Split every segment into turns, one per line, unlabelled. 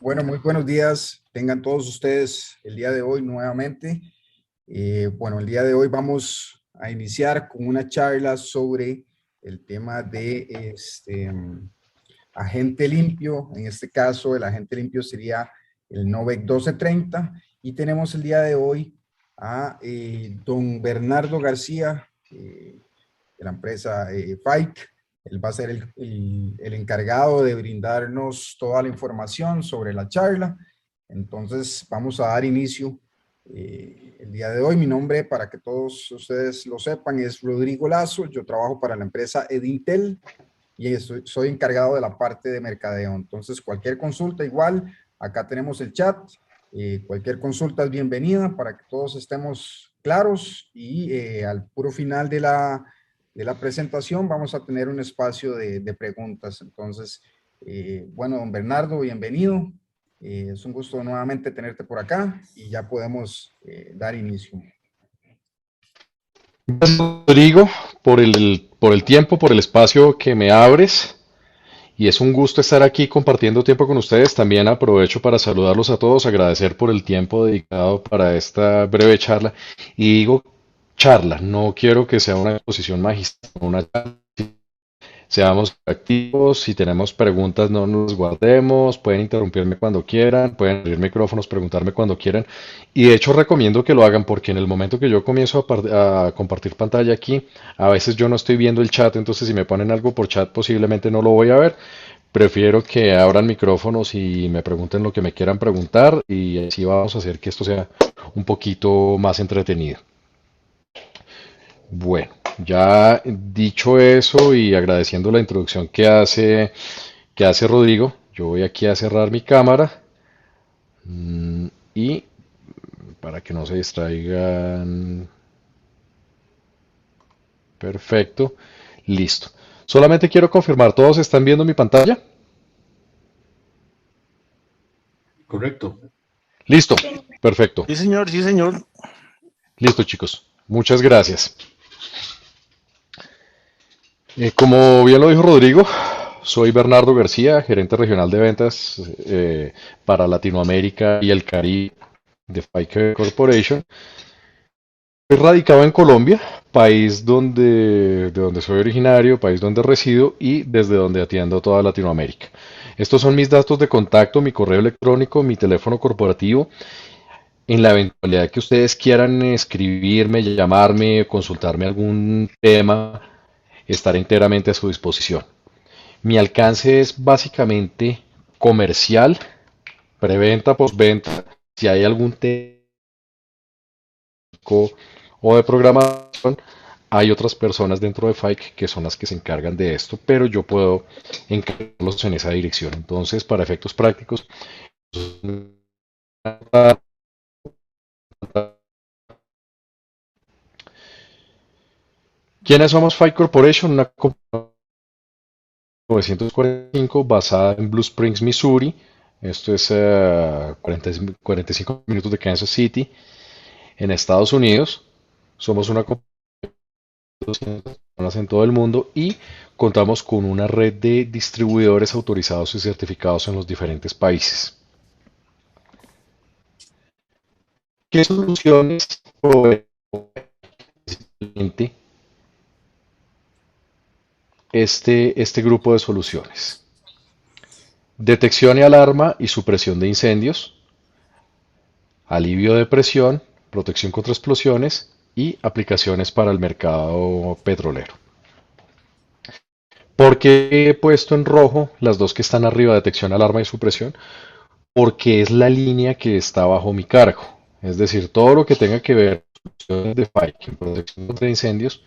Bueno, muy buenos días. Tengan todos ustedes el día de hoy nuevamente. El día de hoy vamos a iniciar con una charla sobre el tema de agente limpio. En este caso, el agente limpio sería el Novec 1230. Y tenemos el día de hoy a don Bernardo García, de la empresa FIKE. Él va a ser el encargado de brindarnos toda la información sobre la charla. Entonces, vamos a dar inicio el día de hoy. Mi nombre, para que todos ustedes lo sepan, es Rodrigo Lazo. Yo trabajo para la empresa Edintel y soy encargado de la parte de mercadeo. Entonces, cualquier consulta, igual, acá tenemos el chat. Cualquier consulta es bienvenida para que todos estemos claros y al puro final de la presentación vamos a tener un espacio de preguntas. Entonces, don Bernardo, bienvenido. Es un gusto nuevamente tenerte por acá y ya podemos dar inicio.
Gracias, Rodrigo, por el tiempo, por el espacio que me abres. Y es un gusto estar aquí compartiendo tiempo con ustedes. También aprovecho para saludarlos a todos, agradecer por el tiempo dedicado para esta breve charla. Y digo charla, no quiero que sea una exposición magistral, una charla. Seamos activos, si tenemos preguntas no nos guardemos, pueden interrumpirme cuando quieran, pueden abrir micrófonos, preguntarme cuando quieran. Y de hecho recomiendo que lo hagan porque en el momento que yo comienzo a compartir pantalla aquí, a veces yo no estoy viendo el chat, entonces si me ponen algo por chat posiblemente no lo voy a ver. Prefiero que abran micrófonos y me pregunten lo que me quieran preguntar y así vamos a hacer que esto sea un poquito más entretenido. Bueno, ya dicho eso y agradeciendo la introducción que hace Rodrigo, yo voy aquí a cerrar mi cámara y para que no se distraigan, perfecto, listo. Solamente quiero confirmar, ¿todos están viendo mi pantalla?
Correcto.
Listo, perfecto.
Sí, señor, sí, señor.
Listo, chicos. Muchas gracias. Como bien lo dijo Rodrigo, soy Bernardo García, gerente regional de ventas para Latinoamérica y el Caribe de FICA Corporation. Estoy radicado en Colombia, país de donde soy originario, país donde resido y desde donde atiendo toda Latinoamérica. Estos son mis datos de contacto, mi correo electrónico, mi teléfono corporativo. En la eventualidad que ustedes quieran escribirme, llamarme, consultarme algún tema, estaré enteramente a su disposición. Mi alcance es básicamente comercial, preventa, postventa. Si hay algún técnico o de programación, hay otras personas dentro de FIKE que son las que se encargan de esto, pero yo puedo encargarlos en esa dirección. Entonces, para efectos prácticos, ¿quiénes somos FIKE Corporation? Una compañía de 1945 basada en Blue Springs, Missouri. Esto es 45 minutos de Kansas City, en Estados Unidos. Somos una compañía de 200 personas en todo el mundo y contamos con una red de distribuidores autorizados y certificados en los diferentes países. ¿Qué soluciones provee este grupo de soluciones? Detección y alarma y supresión de incendios, alivio de presión, protección contra explosiones y aplicaciones para el mercado petrolero. ¿Por qué he puesto en rojo las dos que están arriba, detección, alarma y supresión? Porque es la línea que está bajo mi cargo. Es decir, todo lo que tenga que ver con soluciones de fire, protección contra incendios,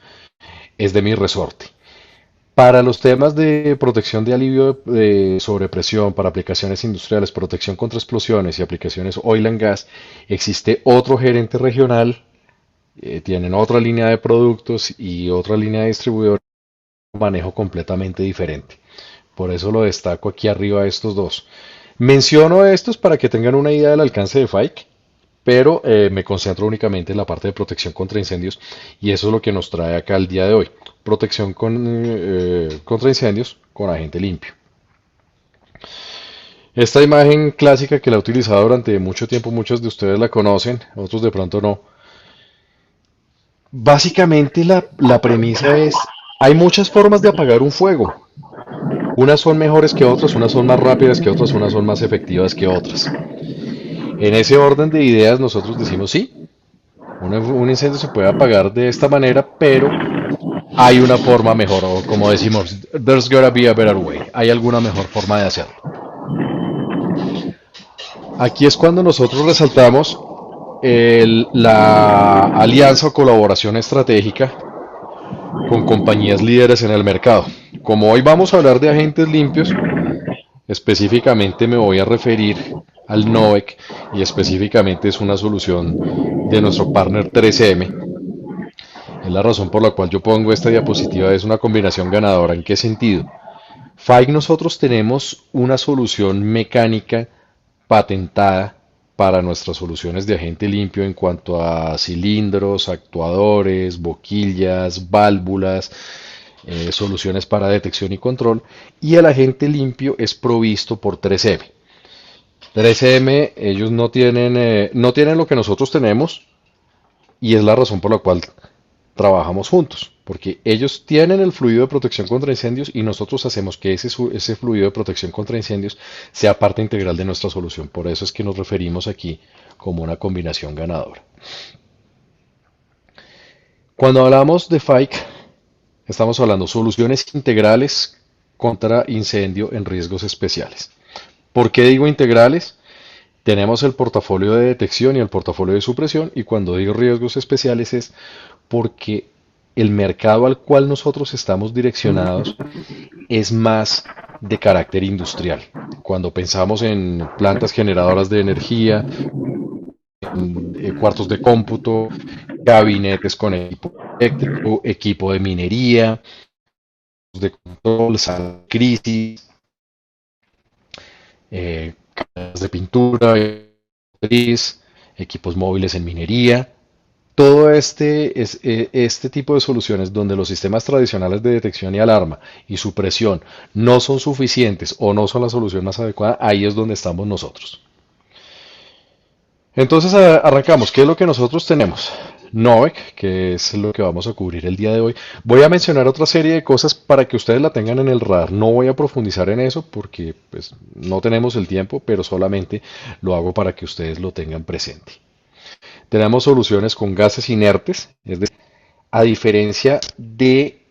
es de mi resorte. Para los temas de protección de alivio de sobrepresión, para aplicaciones industriales, protección contra explosiones y aplicaciones oil and gas, existe otro gerente regional, tienen otra línea de productos y otra línea de distribuidores, manejo completamente diferente. Por eso lo destaco aquí arriba de estos dos. Menciono estos para que tengan una idea del alcance de FIKE, pero me concentro únicamente en la parte de protección contra incendios y eso es lo que nos trae acá el día de hoy. Protección contra incendios con agente limpio. Esta imagen clásica que la he utilizado durante mucho tiempo, muchos de ustedes la conocen, otros de pronto no. Básicamente la premisa es, hay muchas formas de apagar un fuego. Unas son mejores que otras, unas son más rápidas que otras, unas son más efectivas que otras. En ese orden de ideas nosotros decimos sí, un incendio se puede apagar de esta manera, pero hay una forma mejor, o como decimos, there's gotta be a better way. Hay alguna mejor forma de hacerlo. Aquí es cuando nosotros resaltamos la alianza o colaboración estratégica con compañías líderes en el mercado. Como hoy vamos a hablar de agentes limpios, específicamente me voy a referir al NOVEC y específicamente es una solución de nuestro partner 3M. Es la razón por la cual yo pongo esta diapositiva, es una combinación ganadora. ¿En qué sentido? FAIC nosotros tenemos una solución mecánica patentada para nuestras soluciones de agente limpio en cuanto a cilindros, actuadores, boquillas, válvulas, soluciones para detección y control. Y el agente limpio es provisto por 3M. 3M, ellos no tienen lo que nosotros tenemos y es la razón por la cual trabajamos juntos, porque ellos tienen el fluido de protección contra incendios y nosotros hacemos que ese fluido de protección contra incendios sea parte integral de nuestra solución. Por eso es que nos referimos aquí como una combinación ganadora. Cuando hablamos de FAIC, estamos hablando de soluciones integrales contra incendio en riesgos especiales. ¿Por qué digo integrales? Tenemos el portafolio de detección y el portafolio de supresión, y cuando digo riesgos especiales es porque el mercado al cual nosotros estamos direccionados es más de carácter industrial. Cuando pensamos en plantas generadoras de energía, en cuartos de cómputo, gabinetes con equipo eléctrico, equipo de minería, de control, sala de crisis, cámaras de pintura, equipos móviles en minería. Todo este tipo de soluciones donde los sistemas tradicionales de detección y alarma y supresión no son suficientes o no son la solución más adecuada, ahí es donde estamos nosotros. Entonces arrancamos. ¿Qué es lo que nosotros tenemos? Novec, que es lo que vamos a cubrir el día de hoy. Voy a mencionar otra serie de cosas para que ustedes la tengan en el radar. No voy a profundizar en eso porque pues, no tenemos el tiempo, pero solamente lo hago para que ustedes lo tengan presente. Tenemos soluciones con gases inertes, es decir, a diferencia de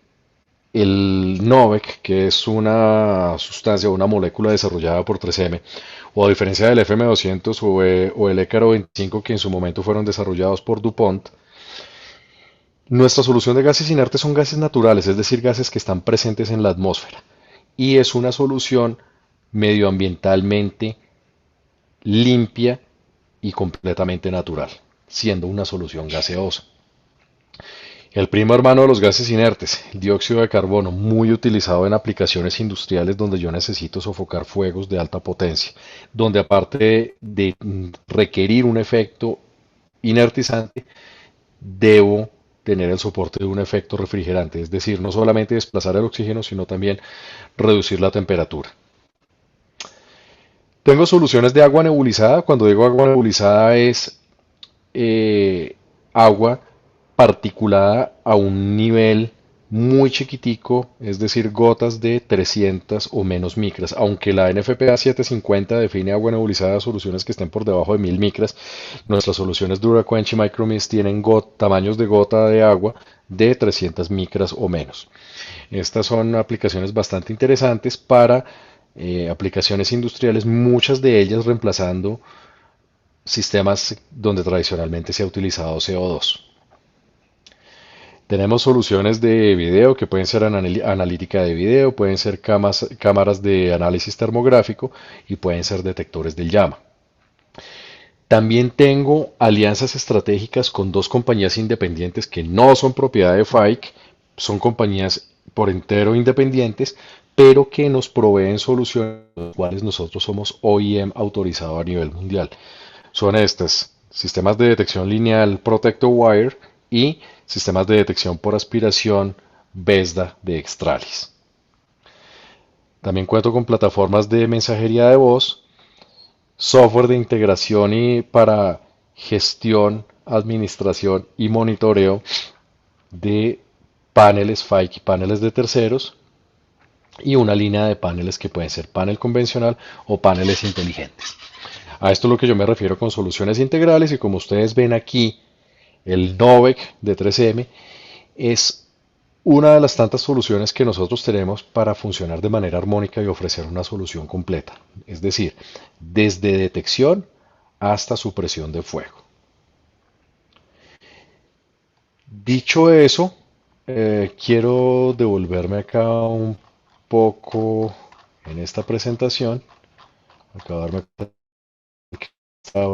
el Novec, que es una sustancia, una molécula desarrollada por 3M, o a diferencia del FM200 o el Écaro 25, que en su momento fueron desarrollados por DuPont, nuestra solución de gases inertes son gases naturales, es decir, gases que están presentes en la atmósfera. Y es una solución medioambientalmente limpia y completamente natural, siendo una solución gaseosa. El primo hermano de los gases inertes, el dióxido de carbono, muy utilizado en aplicaciones industriales donde yo necesito sofocar fuegos de alta potencia, donde aparte de requerir un efecto inertizante, debo tener el soporte de un efecto refrigerante, es decir, no solamente desplazar el oxígeno, sino también reducir la temperatura. Tengo soluciones de agua nebulizada. Cuando digo agua nebulizada es agua particulada a un nivel muy chiquitico, es decir, gotas de 300 o menos micras. Aunque la NFPA 750 define agua nebulizada a soluciones que estén por debajo de 1000 micras, nuestras soluciones DuraQuench y MicroMist tienen tamaños de gota de agua de 300 micras o menos. Estas son aplicaciones bastante interesantes para aplicaciones industriales, muchas de ellas reemplazando sistemas donde tradicionalmente se ha utilizado CO2. Tenemos soluciones de video que pueden ser analítica de video, pueden ser cámaras de análisis termográfico y pueden ser detectores de llama. También tengo alianzas estratégicas con dos compañías independientes que no son propiedad de FAIC, son compañías por entero independientes, pero que nos proveen soluciones, las cuales nosotros somos OEM autorizado a nivel mundial. Son estas, sistemas de detección lineal ProtectoWire y sistemas de detección por aspiración Vesda de Extralis. También cuento con plataformas de mensajería de voz software de integración y para gestión, administración y monitoreo de paneles FIKE y paneles de terceros y una línea de paneles que pueden ser panel convencional o paneles inteligentes. A esto es lo que yo me refiero con soluciones integrales y como ustedes ven aquí, el Novec de 3M es una de las tantas soluciones que nosotros tenemos para funcionar de manera armónica y ofrecer una solución completa. Es decir, desde detección hasta supresión de fuego. Dicho eso, quiero devolverme acá un poco en esta presentación. Acabo de darme cuenta que está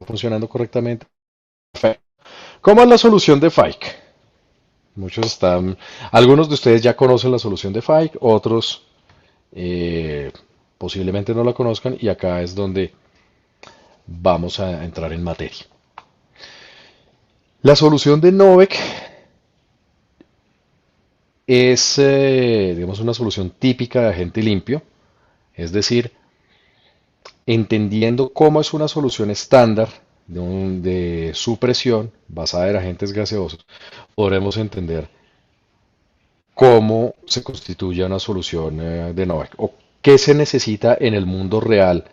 funcionando correctamente. Perfecto. ¿Cómo es la solución de FIKE? Algunos de ustedes ya conocen la solución de FIKE, otros eh, posiblemente no la conozcan y acá es donde vamos a entrar en materia. La solución de Novec es, digamos, una solución típica de agente limpio, es decir, entendiendo cómo es una solución estándar de supresión basada en agentes gaseosos, podremos entender cómo se constituye una solución de Novec o qué se necesita en el mundo real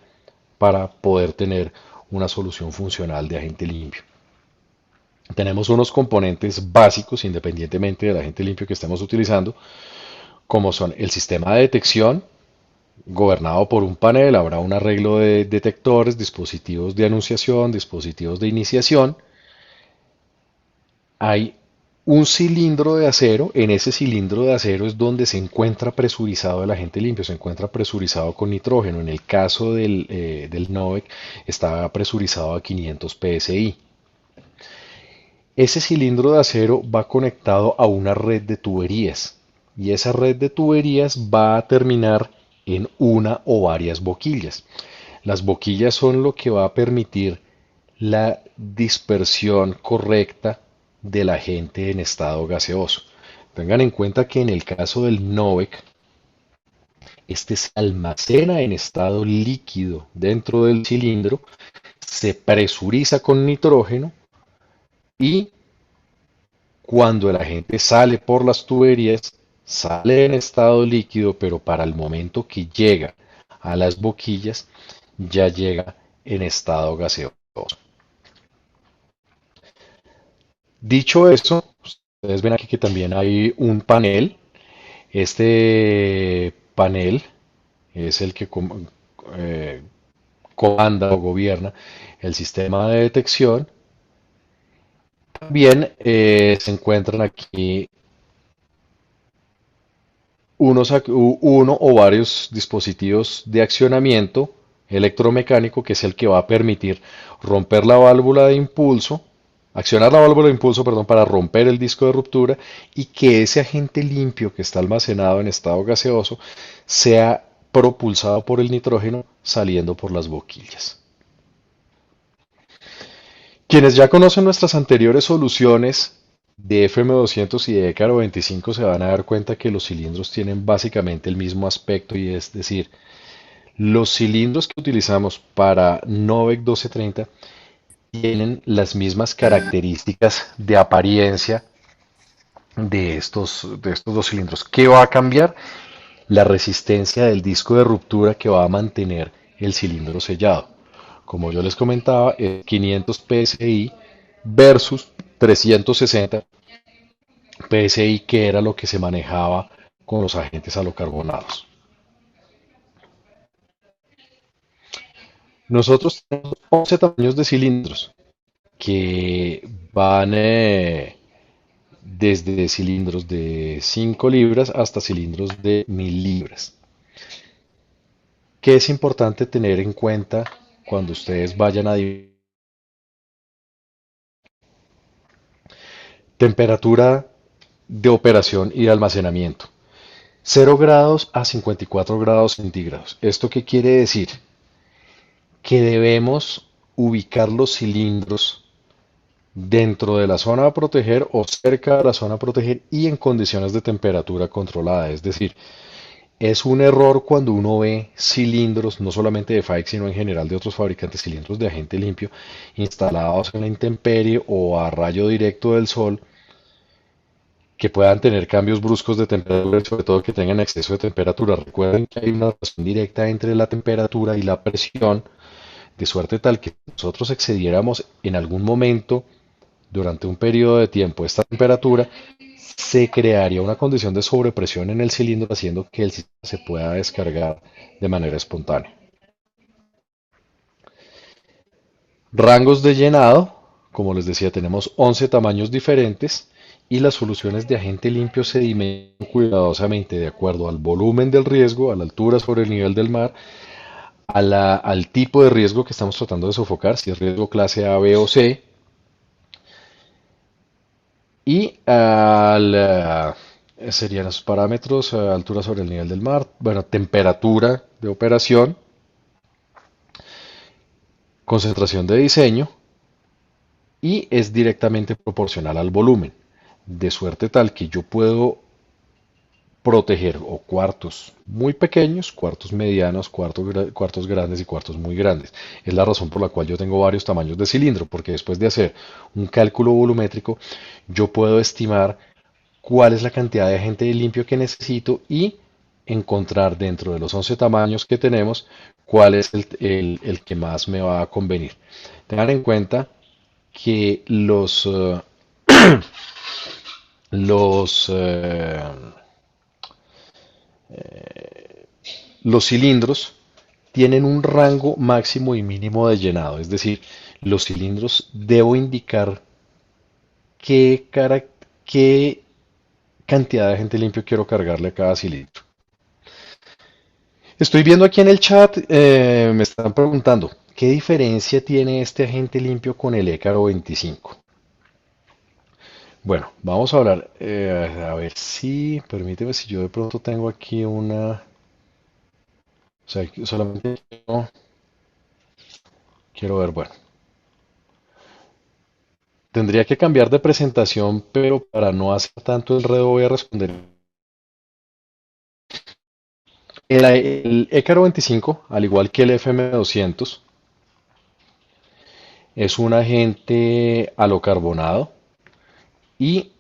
para poder tener una solución funcional de agente limpio. Tenemos unos componentes básicos independientemente del agente limpio que estemos utilizando, como son el sistema de detección, gobernado por un panel, habrá un arreglo de detectores, dispositivos de anunciación, dispositivos de iniciación. Hay un cilindro de acero, en ese cilindro de acero es donde se encuentra presurizado el agente limpio, se encuentra presurizado con nitrógeno. En el caso del Novec está presurizado a 500 psi. Ese cilindro de acero va conectado a una red de tuberías y esa red de tuberías va a terminar en una o varias boquillas. Las boquillas son lo que va a permitir la dispersión correcta del agente en estado gaseoso. Tengan en cuenta que en el caso del Novec, este se almacena en estado líquido dentro del cilindro, se presuriza con nitrógeno y cuando el agente sale por las tuberías, sale en estado líquido, pero para el momento que llega a las boquillas, ya llega en estado gaseoso. Dicho eso, ustedes ven aquí que también hay un panel. Este panel es el que eh, comanda o gobierna el sistema de detección. También se encuentran aquí uno o varios dispositivos de accionamiento electromecánico que es el que va a permitir romper la válvula de impulso, accionar la válvula de impulso, perdón, para romper el disco de ruptura y que ese agente limpio que está almacenado en estado gaseoso sea propulsado por el nitrógeno saliendo por las boquillas. Quienes ya conocen nuestras anteriores soluciones de FM200 y de Écaro 25 se van a dar cuenta que los cilindros tienen básicamente el mismo aspecto y es decir, los cilindros que utilizamos para Novec 1230 tienen las mismas características de apariencia de estos dos cilindros. ¿Qué va a cambiar? La resistencia del disco de ruptura que va a mantener el cilindro sellado. Como yo les comentaba, 500 psi versus 360 psi, que era lo que se manejaba con los agentes halocarbonados. Nosotros tenemos 11 tamaños de cilindros que van desde cilindros de 5 libras hasta cilindros de 1000 libras. ¿Qué es importante tener en cuenta cuando ustedes vayan a temperatura de operación y de almacenamiento? 0 grados a 54 grados centígrados. ¿Esto qué quiere decir? Que debemos ubicar los cilindros dentro de la zona a proteger o cerca de la zona a proteger y en condiciones de temperatura controlada. Es decir, Es un error cuando uno ve cilindros, no solamente de Faix, sino en general de otros fabricantes, cilindros de agente limpio instalados en la intemperie o a rayo directo del sol, que puedan tener cambios bruscos de temperatura y sobre todo que tengan exceso de temperatura. Recuerden que hay una relación directa entre la temperatura y la presión, de suerte tal que nosotros excediéramos en algún momento durante un periodo de tiempo esta temperatura, se crearía una condición de sobrepresión en el cilindro haciendo que el sistema se pueda descargar de manera espontánea. Rangos de llenado, como les decía, tenemos 11 tamaños diferentes y las soluciones de agente limpio se dimensionan cuidadosamente de acuerdo al volumen del riesgo, a la altura sobre el nivel del mar, al tipo de riesgo que estamos tratando de sofocar, si es riesgo clase A, B o C, y serían esos parámetros, altura sobre el nivel del mar, bueno, temperatura de operación, concentración de diseño y es directamente proporcional al volumen, de suerte tal que yo puedo proteger o cuartos muy pequeños, cuartos medianos, cuartos grandes y cuartos muy grandes. Es la razón por la cual yo tengo varios tamaños de cilindro, porque después de hacer un cálculo volumétrico, yo puedo estimar cuál es la cantidad de agente limpio que necesito y encontrar dentro de los 11 tamaños que tenemos cuál es el que más me va a convenir. Tengan en cuenta que los, eh, los cilindros tienen un rango máximo y mínimo de llenado, es decir, los cilindros debo indicar qué, qué cantidad de agente limpio quiero cargarle a cada cilindro. Estoy viendo aquí en el chat, me están preguntando, ¿qué diferencia tiene este agente limpio con el Écaro 25? Bueno, vamos a hablar, a ver si, permíteme si yo de pronto tengo aquí una, o sea, solamente quiero ver, bueno, tendría que cambiar de presentación, pero para no hacer tanto enredo voy a responder. El Écaro 25, al igual que el FM200, es un agente halocarbonado y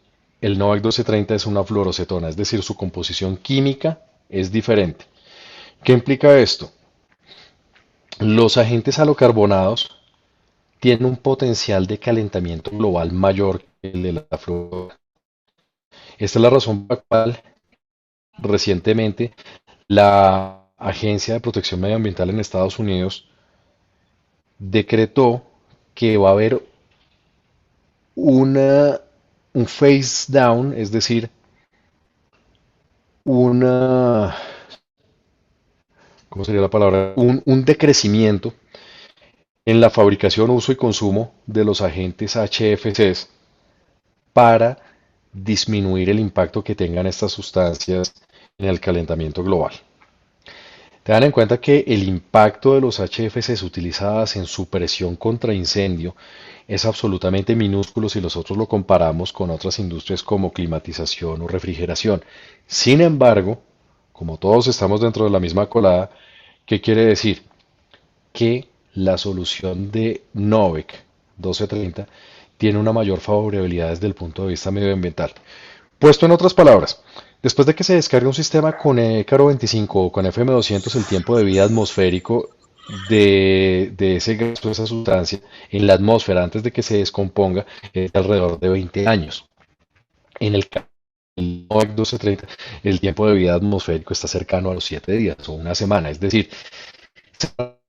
el Novec 1230 es una fluorocetona, es decir, su composición química es diferente. ¿Qué implica esto? Los agentes halocarbonados tienen un potencial de calentamiento global mayor que el de la fluor. Esta es la razón por la cual recientemente la Agencia de Protección Medioambiental en Estados Unidos decretó que va a haber una, un phase down, es decir, una, ¿cómo sería la palabra? Un decrecimiento en la fabricación, uso y consumo de los agentes HFCs para disminuir el impacto que tengan estas sustancias en el calentamiento global. Tengan en cuenta que el impacto de los HFCs utilizadas en su presión contra incendio es absolutamente minúsculo si nosotros lo comparamos con otras industrias como climatización o refrigeración. Sin embargo, como todos estamos dentro de la misma colada, ¿qué quiere decir? Que la solución de Novec 1230 tiene una mayor favorabilidad desde el punto de vista medioambiental. Puesto en otras palabras, después de que se descargue un sistema con Caro 25 o con FM200, el tiempo de vida atmosférico de ese gas o esa sustancia en la atmósfera antes de que se descomponga es de alrededor de 20 años. En el caso del NOAC 1230, el tiempo de vida atmosférico está cercano a los 7 días o una semana, es decir,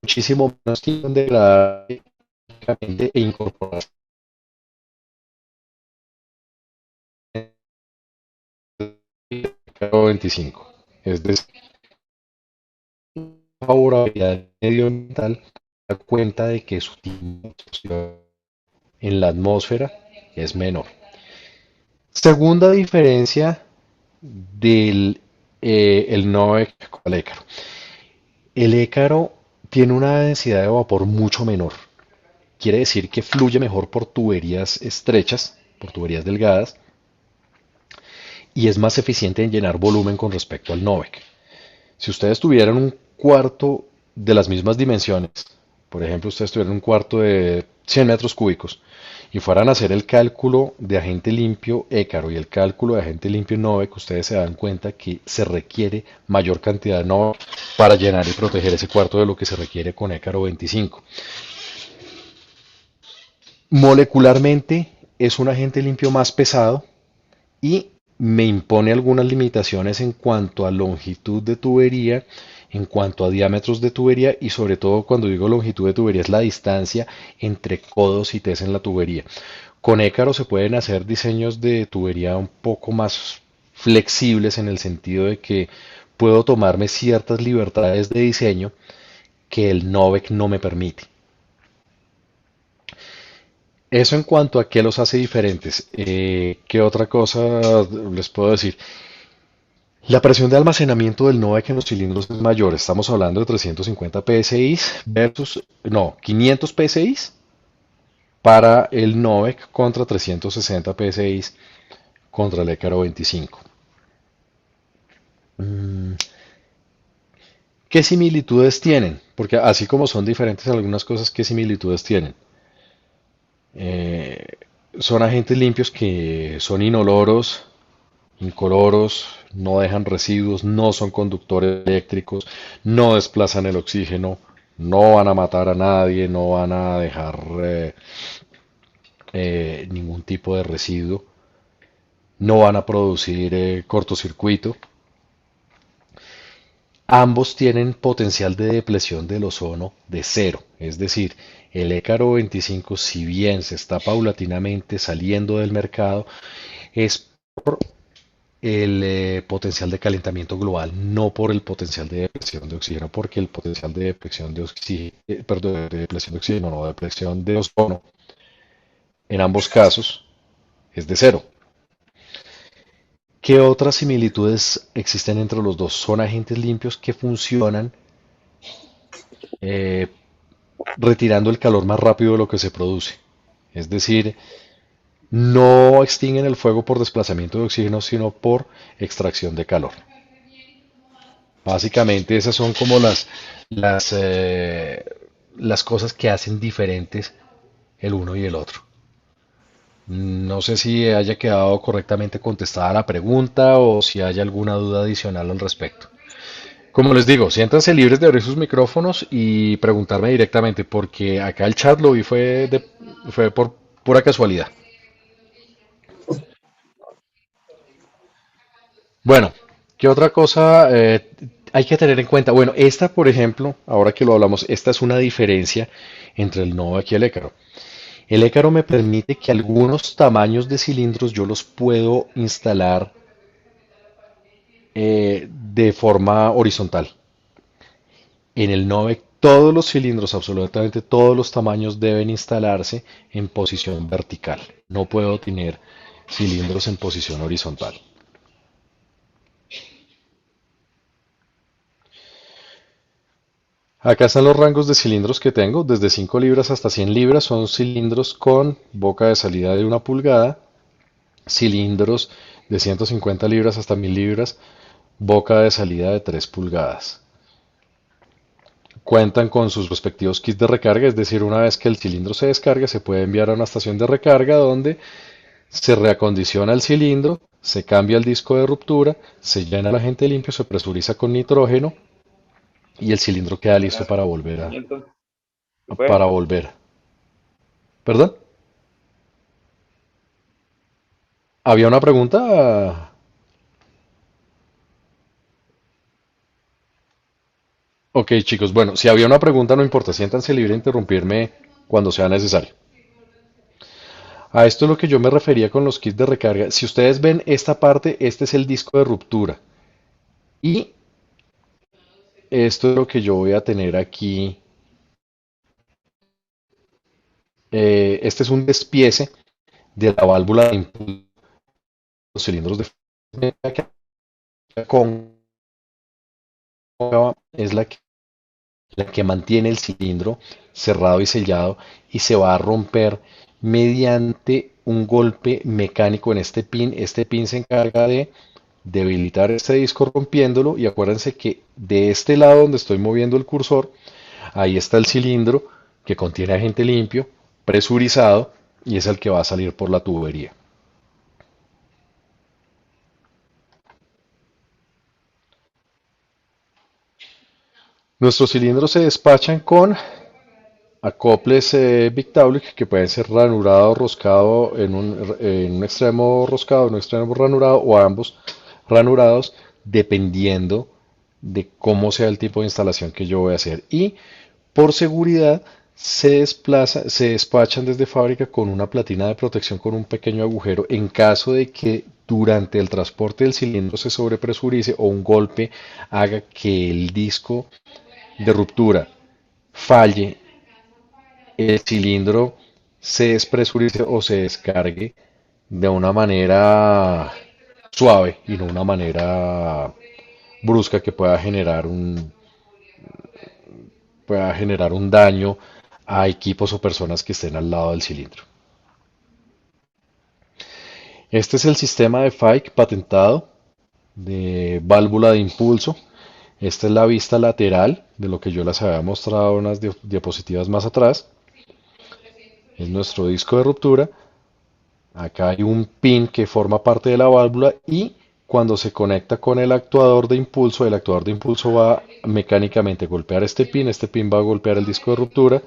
muchísimo menos tiempo en degradar e incorporar Caro 25. Es decir, favorabilidad medioambiental da cuenta de que su tiempo en la atmósfera es menor. Segunda diferencia del el Novec con el Écaro. El Écaro tiene una densidad de vapor mucho menor. Quiere decir que fluye mejor por tuberías estrechas, por tuberías delgadas, y es más eficiente en llenar volumen con respecto al Novec. Si ustedes tuvieran un cuarto de las mismas dimensiones, por ejemplo, ustedes tuvieran un cuarto de 100 metros cúbicos y fueran a hacer el cálculo de agente limpio Écaro y el cálculo de agente limpio Novec, ustedes se dan cuenta que se requiere mayor cantidad de Novec para llenar y proteger ese cuarto de lo que se requiere con Écaro 25. Molecularmente es un agente limpio más pesado y me impone algunas limitaciones en cuanto a longitud de tubería, en cuanto a diámetros de tubería y sobre todo cuando digo longitud de tubería es la distancia entre codos y tes en la tubería. Con Écaro se pueden hacer diseños de tubería un poco más flexibles en el sentido de que puedo tomarme ciertas libertades de diseño que el Novec no me permite. Eso en cuanto a qué los hace diferentes. ¿Qué otra cosa les puedo decir? La presión de almacenamiento del Novec en los cilindros es mayor. Estamos hablando de 350 psi versus, no, 500 psi para el Novec contra 360 psi contra el Écaro 25. Mm, ¿Qué similitudes tienen? Porque así como son diferentes algunas cosas, ¿qué similitudes tienen? Eh, Son agentes limpios que son inoloros, incoloros, no dejan residuos, no son conductores eléctricos, no desplazan el oxígeno, no van a matar a nadie, no van a dejar ningún tipo de residuo, no van a producir cortocircuito. Ambos tienen potencial de depresión del ozono de cero, es decir, el Écaro 25, si bien se está paulatinamente saliendo del mercado, es por el potencial de calentamiento global, no por el potencial de depresión de oxígeno, porque el potencial de depresión de oxígeno, perdón, de depresión de oxígeno, no, de depresión de ozono, en ambos casos es de cero. ¿Qué otras similitudes existen entre los dos? Son agentes limpios que funcionan eh, retirando el calor más rápido de lo que se produce. Es decir, no extinguen el fuego por desplazamiento de oxígeno, sino por extracción de calor. Básicamente esas son como las, eh, las cosas que hacen diferentes el uno y el otro. No sé si haya quedado correctamente contestada la pregunta o si hay alguna duda adicional al respecto. Como les digo, siéntanse libres de abrir sus micrófonos y preguntarme directamente, porque acá el chat lo vi fue por pura casualidad. Bueno, ¿qué otra cosa hay que tener en cuenta? Bueno, esta, por ejemplo, ahora que lo hablamos, esta es una diferencia entre el Novak y el Écaro. El Écaro me permite que algunos tamaños de cilindros yo los puedo instalar de forma horizontal. En el Novec todos los cilindros, absolutamente todos los tamaños deben instalarse en posición vertical. No puedo tener cilindros en posición horizontal. Acá están los rangos de cilindros que tengo, desde 5 libras hasta 100 libras. Son cilindros con boca de salida de 1 pulgada, cilindros de 150 libras hasta 1000 libras, boca de salida de 3 pulgadas. Cuentan con sus respectivos kits de recarga, es decir, una vez que el cilindro se descarga, se puede enviar a una estación de recarga donde se reacondiciona el cilindro, se cambia el disco de ruptura, se llena el agente limpio, se presuriza con nitrógeno y el cilindro queda listo para volver para volver. ¿Perdón? ¿Había una pregunta? Ok, chicos, bueno, si había una pregunta no importa, siéntanse libre de interrumpirme cuando sea necesario. A esto es lo que yo me refería con los kits de recarga. Si ustedes ven esta parte, este es el disco de ruptura. Y esto es lo que yo voy a tener aquí. Este es un despiece de la válvula de impulso de los cilindros de cóncava es la que mantiene el cilindro cerrado y sellado y se va a romper mediante un golpe mecánico en este pin. Este pin se encarga de debilitar este disco rompiéndolo y acuérdense que de este lado donde estoy moviendo el cursor, ahí está el cilindro que contiene agente limpio, presurizado y es el que va a salir por la tubería. Nuestros cilindros se despachan con acoples Big Taulic que pueden ser ranurado o roscado en un extremo roscado, en un extremo ranurado o ambos ranurados, dependiendo de cómo sea el tipo de instalación que yo voy a hacer. Y por seguridad se despachan desde fábrica con una platina de protección con un pequeño agujero en caso de que durante el transporte del cilindro se sobrepresurice o un golpe haga que el disco de ruptura falle, el cilindro se despresurice o se descargue de una manera suave y no una manera brusca que pueda generar un daño a equipos o personas que estén al lado del cilindro. Este es el sistema de FAIC patentado de válvula de impulso. Esta es la vista lateral de lo que yo les había mostrado en unas diapositivas más atrás. Es nuestro disco de ruptura. Acá hay un pin que forma parte de la válvula y cuando se conecta con el actuador de impulso va mecánicamente a golpear este pin va a golpear el disco de ruptura,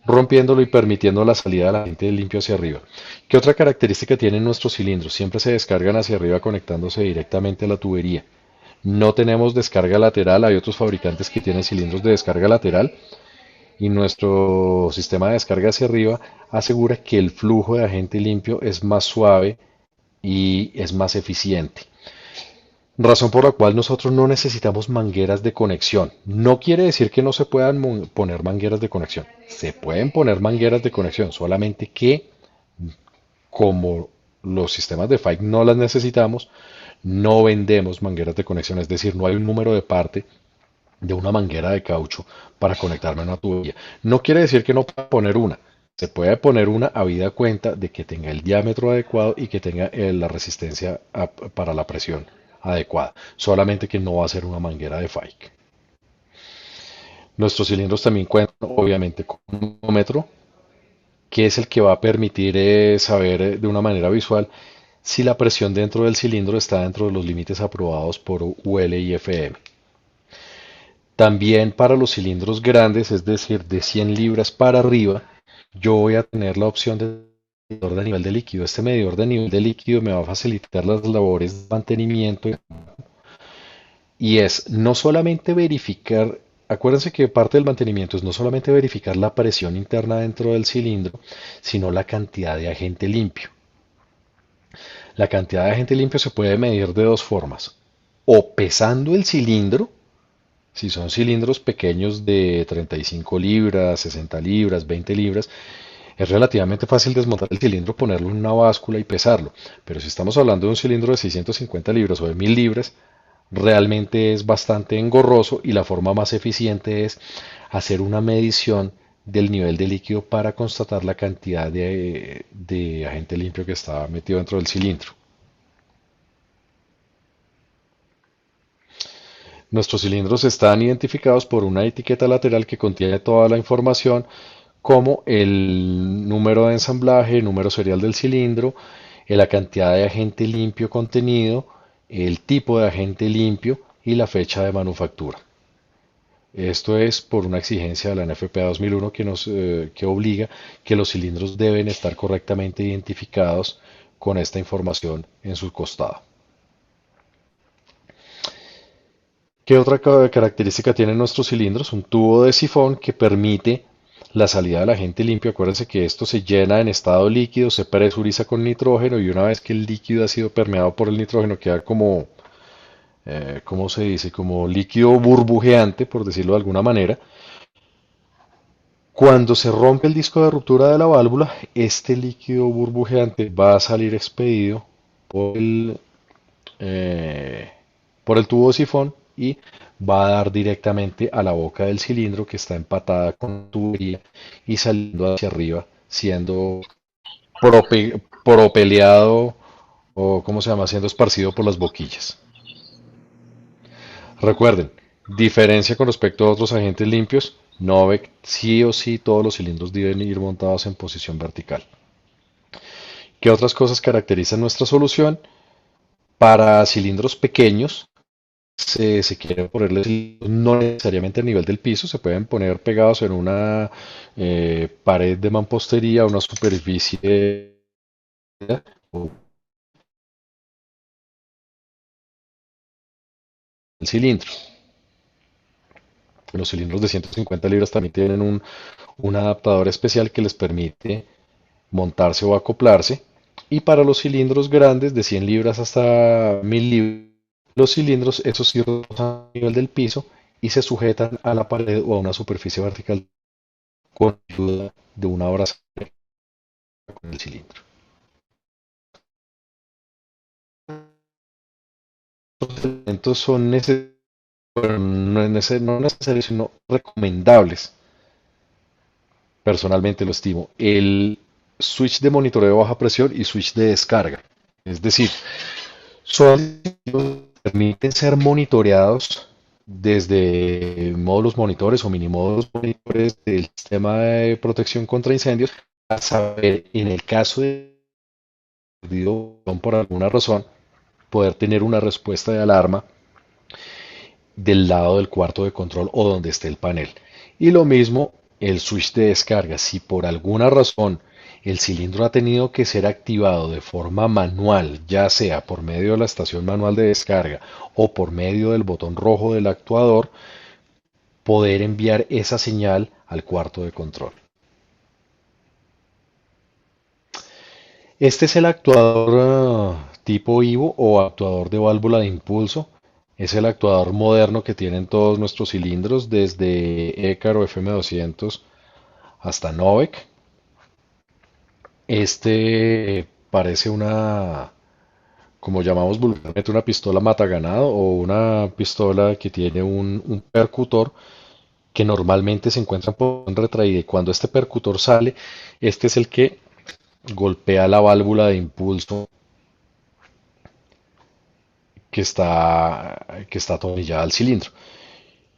rompiéndolo y permitiendo la salida de la agente limpio hacia arriba. ¿Qué otra característica tienen nuestros cilindros? Siempre se descargan hacia arriba conectándose directamente a la tubería. No tenemos descarga lateral, hay otros fabricantes que tienen cilindros de descarga lateral y nuestro sistema de descarga hacia arriba asegura que el flujo de agente limpio es más suave y es más eficiente. Razón por la cual nosotros no necesitamos mangueras de conexión. No quiere decir que no se puedan poner mangueras de conexión. Se pueden poner mangueras de conexión, solamente que como los sistemas de FAIC no las necesitamos, no vendemos mangueras de conexión. Es decir, no hay un número de parte de una manguera de caucho para conectarme a una tubería. No quiere decir que no pueda poner una. Se puede poner una habida cuenta de que tenga el diámetro adecuado y que tenga la resistencia para la presión adecuada. Solamente que no va a ser una manguera de FAIC. Nuestros cilindros también cuentan obviamente con un manómetro que es el que va a permitir saber de una manera visual si la presión dentro del cilindro está dentro de los límites aprobados por UL y FM. También para los cilindros grandes, es decir, de 100 libras para arriba, yo voy a tener la opción de medidor de nivel de líquido. Este medidor de nivel de líquido me va a facilitar las labores de mantenimiento y es no solamente verificar, acuérdense que parte del mantenimiento es no solamente verificar la presión interna dentro del cilindro, sino la cantidad de agente limpio. La cantidad de agente limpio se puede medir de dos formas, o pesando el cilindro. Si son cilindros pequeños de 35 libras, 60 libras, 20 libras, es relativamente fácil desmontar el cilindro, ponerlo en una báscula y pesarlo. Pero si estamos hablando de un cilindro de 650 libras o de 1000 libras, realmente es bastante engorroso y la forma más eficiente es hacer una medición del nivel de líquido para constatar la cantidad de agente limpio que está metido dentro del cilindro. Nuestros cilindros están identificados por una etiqueta lateral que contiene toda la información como el número de ensamblaje, el número serial del cilindro, la cantidad de agente limpio contenido, el tipo de agente limpio y la fecha de manufactura. Esto es por una exigencia de la NFPA 2001 que obliga que los cilindros deben estar correctamente identificados con esta información en su costado. ¿Qué otra característica tienen nuestros cilindros? Un tubo de sifón que permite la salida del agente limpio. Acuérdense que esto se llena en estado líquido, se presuriza con nitrógeno y una vez que el líquido ha sido permeado por el nitrógeno queda como, ¿cómo se dice? Como líquido burbujeante, por decirlo de alguna manera. Cuando se rompe el disco de ruptura de la válvula, este líquido burbujeante va a salir expedido por eh, por el tubo de sifón y va a dar directamente a la boca del cilindro que está empatada con la tubería y saliendo hacia arriba, siendo propeleado o ¿cómo se llama? Siendo esparcido por las boquillas. Recuerden, diferencia con respecto a otros agentes limpios, Novec sí o sí todos los cilindros deben ir montados en posición vertical. ¿Qué otras cosas caracterizan nuestra solución? Para cilindros pequeños se quiere ponerle cilindros no necesariamente a nivel del piso, se pueden poner pegados en una pared de mampostería, una superficie o el cilindro. Los cilindros de 150 libras también tienen un adaptador especial que les permite montarse o acoplarse. Y para los cilindros grandes de 100 libras hasta 1000 libras, los cilindros, esos sí rozan a nivel del piso y se sujetan a la pared o a una superficie vertical con ayuda de una abrazadera con el cilindro. Los elementos son no necesarios, sino recomendables. Personalmente lo estimo. El switch de monitoreo de baja presión y switch de descarga. Es decir, son permiten ser monitoreados desde módulos monitores o mini módulos monitores del sistema de protección contra incendios para saber en el caso de perdido por alguna razón poder tener una respuesta de alarma del lado del cuarto de control o donde esté el panel. Y lo mismo el switch de descarga. Si por alguna razón el cilindro ha tenido que ser activado de forma manual, ya sea por medio de la estación manual de descarga o por medio del botón rojo del actuador, poder enviar esa señal al cuarto de control. Este es el actuador tipo Ivo o actuador de válvula de impulso. Es el actuador moderno que tienen todos nuestros cilindros, desde Ecaro FM200 hasta Novec. Este parece una, como llamamos vulgarmente, una pistola mataganado o una pistola que tiene un percutor que normalmente se encuentra en retraída y cuando este percutor sale, este es el que golpea la válvula de impulso que está atornillada al cilindro.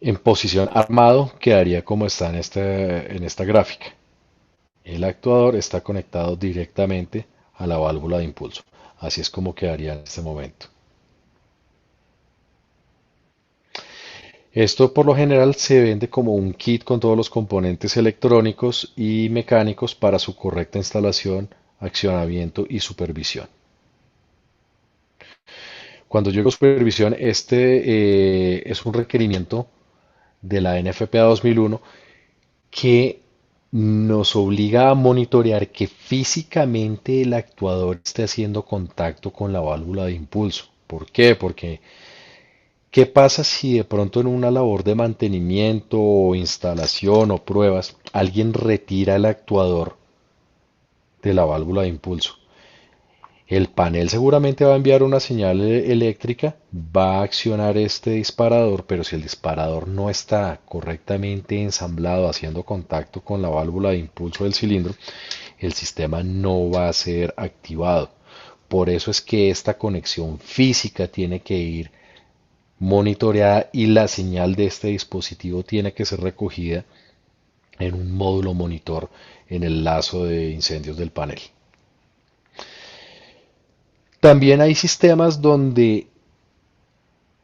En posición armado quedaría como está en esta gráfica. El actuador está conectado directamente a la válvula de impulso. Así es como quedaría en este momento. Esto por lo general se vende como un kit con todos los componentes electrónicos y mecánicos para su correcta instalación, accionamiento y supervisión. Cuando llego a supervisión, es un requerimiento de la NFPA 2001 que nos obliga a monitorear que físicamente el actuador esté haciendo contacto con la válvula de impulso. ¿Por qué? Porque ¿qué pasa si de pronto en una labor de mantenimiento o instalación o pruebas alguien retira el actuador de la válvula de impulso? El panel seguramente va a enviar una señal eléctrica, va a accionar este disparador, pero si el disparador no está correctamente ensamblado haciendo contacto con la válvula de impulso del cilindro, el sistema no va a ser activado. Por eso es que esta conexión física tiene que ir monitoreada y la señal de este dispositivo tiene que ser recogida en un módulo monitor en el lazo de incendios del panel. También hay sistemas donde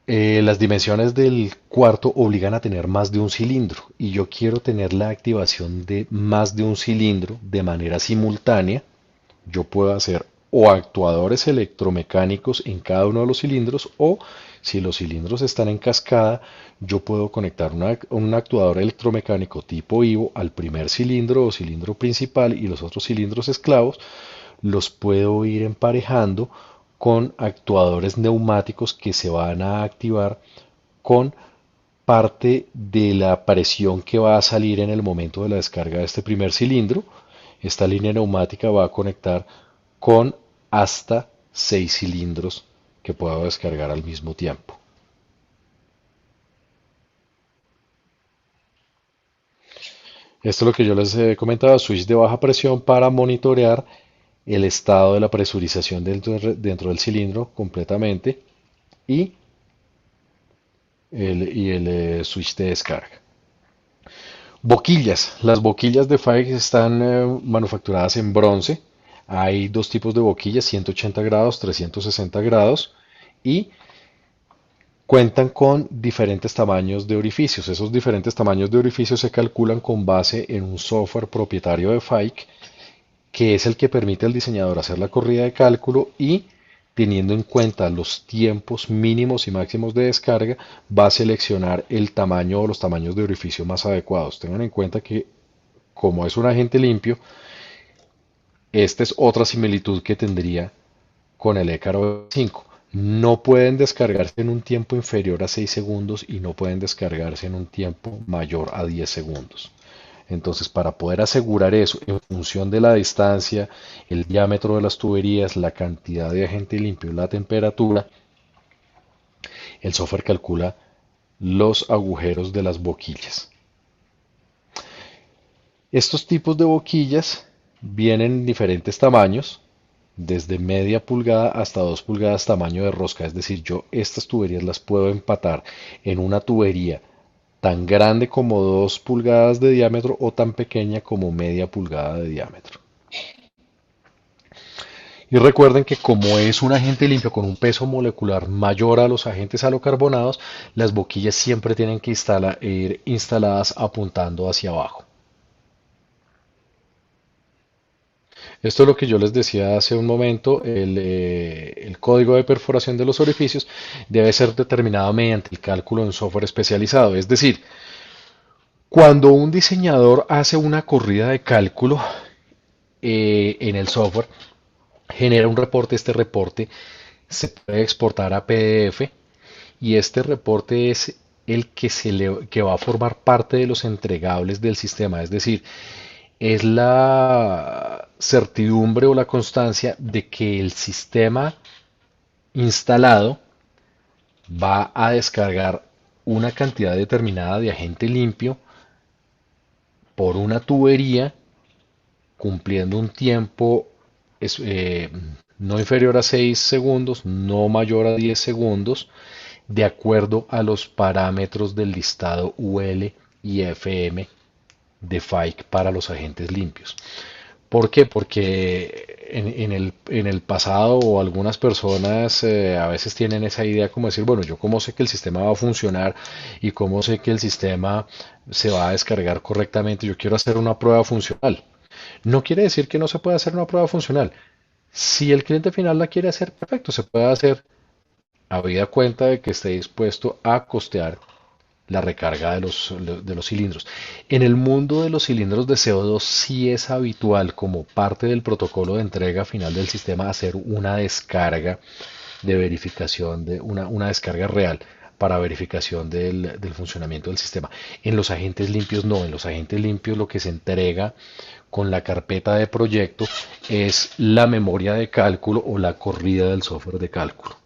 las dimensiones del cuarto obligan a tener más de un cilindro y yo quiero tener la activación de más de un cilindro de manera simultánea. Yo puedo hacer o actuadores electromecánicos en cada uno de los cilindros o si los cilindros están en cascada, yo puedo conectar un actuador electromecánico tipo Ivo al primer cilindro o cilindro principal y los otros cilindros esclavos los puedo ir emparejando con actuadores neumáticos que se van a activar con parte de la presión que va a salir en el momento de la descarga de este primer cilindro. Esta línea neumática va a conectar con hasta 6 cilindros que puedo descargar al mismo tiempo. Esto es lo que yo les he comentado, switch de baja presión para monitorear el estado de la presurización dentro del cilindro completamente y el switch de descarga. Boquillas. Las boquillas de Fike están manufacturadas en bronce. Hay dos tipos de boquillas, 180 grados, 360 grados, y cuentan con diferentes tamaños de orificios. Esos diferentes tamaños de orificios se calculan con base en un software propietario de Fike, que es el que permite al diseñador hacer la corrida de cálculo y, teniendo en cuenta los tiempos mínimos y máximos de descarga, va a seleccionar el tamaño o los tamaños de orificio más adecuados. Tengan en cuenta que, como es un agente limpio, esta es otra similitud que tendría con el Écaro 5. No pueden descargarse en un tiempo inferior a 6 segundos y no pueden descargarse en un tiempo mayor a 10 segundos. Entonces, para poder asegurar eso en función de la distancia, el diámetro de las tuberías, la cantidad de agente limpio, la temperatura, el software calcula los agujeros de las boquillas. Estos tipos de boquillas vienen en diferentes tamaños, desde media pulgada hasta 2 pulgadas tamaño de rosca. Es decir, yo estas tuberías las puedo empatar en una tubería tan grande como 2 pulgadas de diámetro o tan pequeña como media pulgada de diámetro. Y recuerden que como es un agente limpio con un peso molecular mayor a los agentes halocarbonados, las boquillas siempre tienen que ir instaladas apuntando hacia abajo. Esto es lo que yo les decía hace un momento, el código de perforación de los orificios debe ser determinado mediante el cálculo en software especializado. Es decir, cuando un diseñador hace una corrida de cálculo en el software, genera un reporte. Este reporte se puede exportar a PDF y este reporte es el que va a formar parte de los entregables del sistema. Es decir, es la certidumbre o la constancia de que el sistema instalado va a descargar una cantidad determinada de agente limpio por una tubería cumpliendo un tiempo es, no inferior a 6 segundos, no mayor a 10 segundos, de acuerdo a los parámetros del listado UL y FM de Fike para los agentes limpios. ¿Por qué? Porque en el pasado o algunas personas a veces tienen esa idea como decir, bueno, yo cómo sé que el sistema va a funcionar y cómo sé que el sistema se va a descargar correctamente, yo quiero hacer una prueba funcional. No quiere decir que no se pueda hacer una prueba funcional. Si el cliente final la quiere hacer, perfecto, se puede hacer habida cuenta de que esté dispuesto a costear la recarga de los cilindros. En el mundo de los cilindros de CO2 sí es habitual como parte del protocolo de entrega final del sistema hacer una descarga de verificación, una descarga real para verificación del funcionamiento del sistema. En los agentes limpios no, en los agentes limpios lo que se entrega con la carpeta de proyecto es la memoria de cálculo o la corrida del software de cálculo.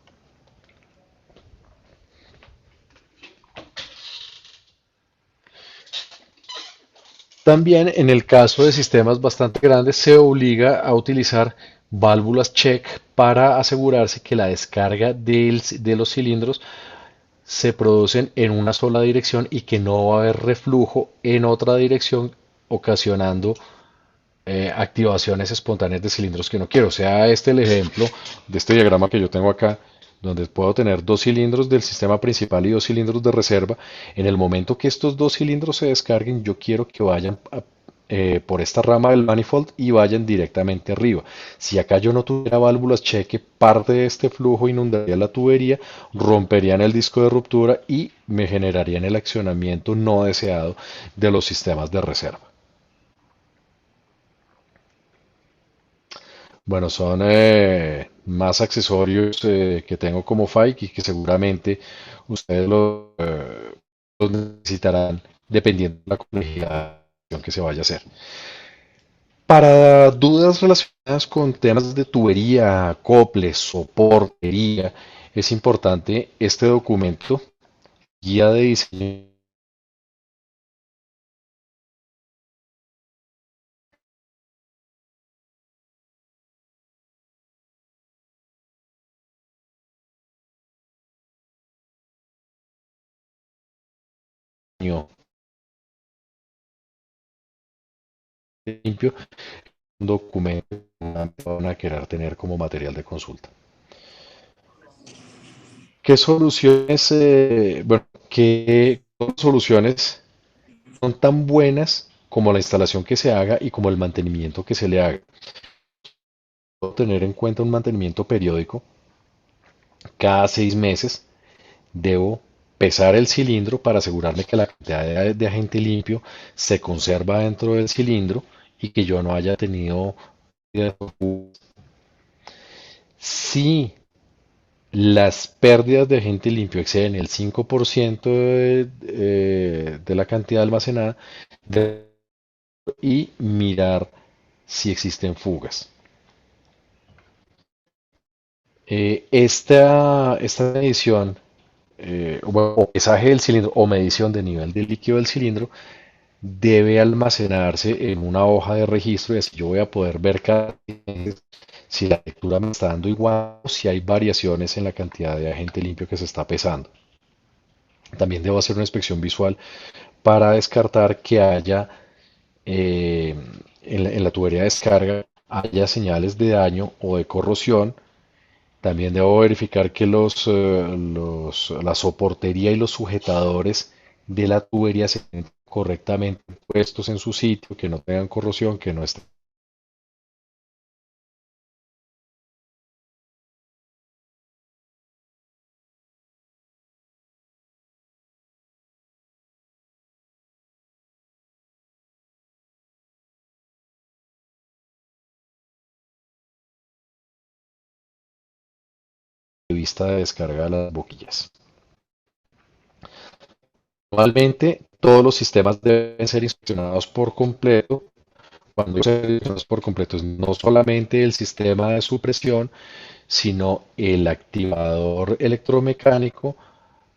También en el caso de sistemas bastante grandes se obliga a utilizar válvulas check para asegurarse que la descarga de los cilindros se producen en una sola dirección y que no va a haber reflujo en otra dirección ocasionando activaciones espontáneas de cilindros que no quiero. O sea, este es el ejemplo de este diagrama que yo tengo acá, donde puedo tener dos cilindros del sistema principal y dos cilindros de reserva. En el momento que estos dos cilindros se descarguen, yo quiero que vayan por esta rama del manifold y vayan directamente arriba. Si acá yo no tuviera válvulas cheque, parte de este flujo inundaría la tubería, romperían el disco de ruptura y me generarían el accionamiento no deseado de los sistemas de reserva. Bueno, son más accesorios que tengo como Fike y que seguramente ustedes los necesitarán dependiendo de la complejidad que se vaya a hacer. Para dudas relacionadas con temas de tubería, acoples, soportería, es importante este documento, guía de diseño año limpio, un documento que van a querer tener como material de consulta. ¿Qué soluciones, qué soluciones son tan buenas como la instalación que se haga y como el mantenimiento que se le haga? Tener en cuenta un mantenimiento periódico. Cada 6 meses debo pesar el cilindro para asegurarme que la cantidad de agente limpio se conserva dentro del cilindro y que yo no haya tenido. Si las pérdidas de agente limpio exceden el 5% de la cantidad almacenada, y mirar si existen fugas. Esta medición, o pesaje del cilindro o medición de nivel de líquido del cilindro, debe almacenarse en una hoja de registro y así yo voy a poder ver si la lectura me está dando igual o si hay variaciones en la cantidad de agente limpio que se está pesando. También debo hacer una inspección visual para descartar que haya eh, en la tubería de descarga haya señales de daño o de corrosión. También debo verificar que la soportería y los sujetadores de la tubería se encuentren correctamente puestos en su sitio, que no tengan corrosión, que no estén de vista de descarga de las boquillas. Normalmente todos los sistemas deben ser inspeccionados por completo. Cuando digo ser inspeccionados por completo es no solamente el sistema de supresión, sino el activador electromecánico,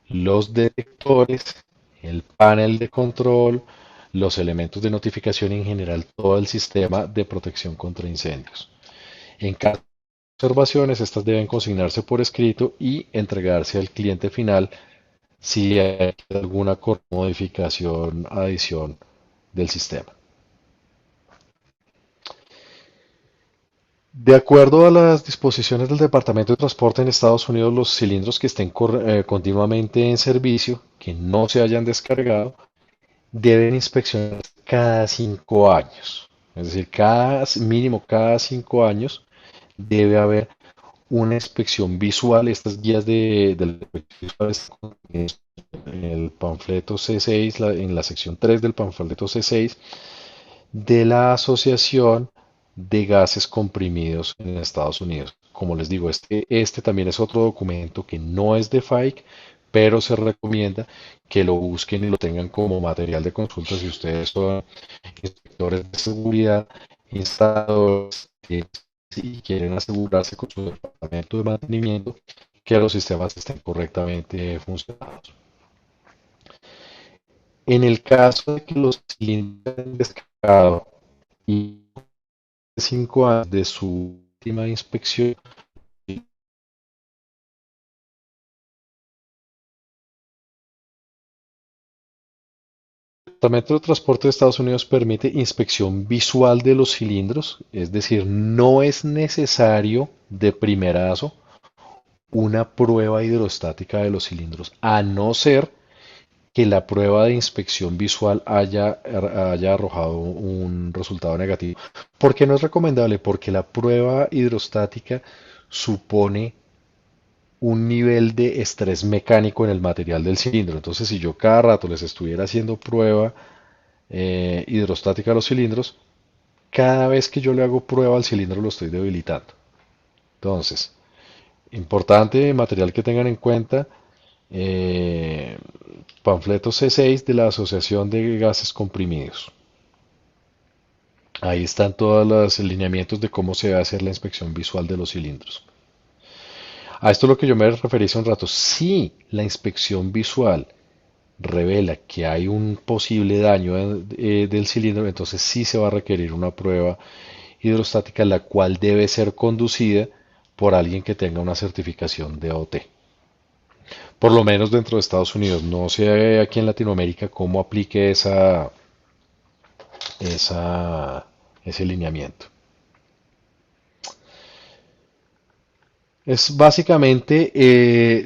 los detectores, el panel de control, los elementos de notificación y en general todo el sistema de protección contra incendios. En caso de observaciones, estas deben consignarse por escrito y entregarse al cliente final si hay alguna modificación, adición del sistema. De acuerdo a las disposiciones del Departamento de Transporte en Estados Unidos, los cilindros que estén continuamente en servicio, que no se hayan descargado, deben inspeccionarse cada 5 años. Es decir, mínimo cada 5 años debe haber una inspección visual. Estas guías de en el panfleto C6, en la sección 3 del panfleto C6 de la Asociación de Gases Comprimidos en Estados Unidos. Como les digo, este también es otro documento que no es de FAIC, pero se recomienda que lo busquen y lo tengan como material de consulta si ustedes son inspectores de seguridad, instaladores y quieren asegurarse con su departamento de mantenimiento que los sistemas estén correctamente funcionados. En el caso de que los cilindros hayan descargado y 5 años de su última inspección, el Departamento de Transporte de Estados Unidos permite inspección visual de los cilindros, es decir, no es necesario de primerazo una prueba hidrostática de los cilindros, a no ser que la prueba de inspección visual haya arrojado un resultado negativo. ¿Por qué no es recomendable? Porque la prueba hidrostática supone un nivel de estrés mecánico en el material del cilindro. Entonces, si yo cada rato les estuviera haciendo prueba hidrostática a los cilindros, cada vez que yo le hago prueba al cilindro lo estoy debilitando. Entonces, importante material que tengan en cuenta, eh, panfleto C6 de la Asociación de Gases Comprimidos. Ahí están todos los lineamientos de cómo se va a hacer la inspección visual de los cilindros. A esto es lo que yo me referí hace un rato. Si la inspección visual revela que hay un posible daño del cilindro, entonces sí se va a requerir una prueba hidrostática, la cual debe ser conducida por alguien que tenga una certificación de OT. por lo menos dentro de Estados Unidos. No sé aquí en Latinoamérica cómo aplique esa, ese lineamiento. Es básicamente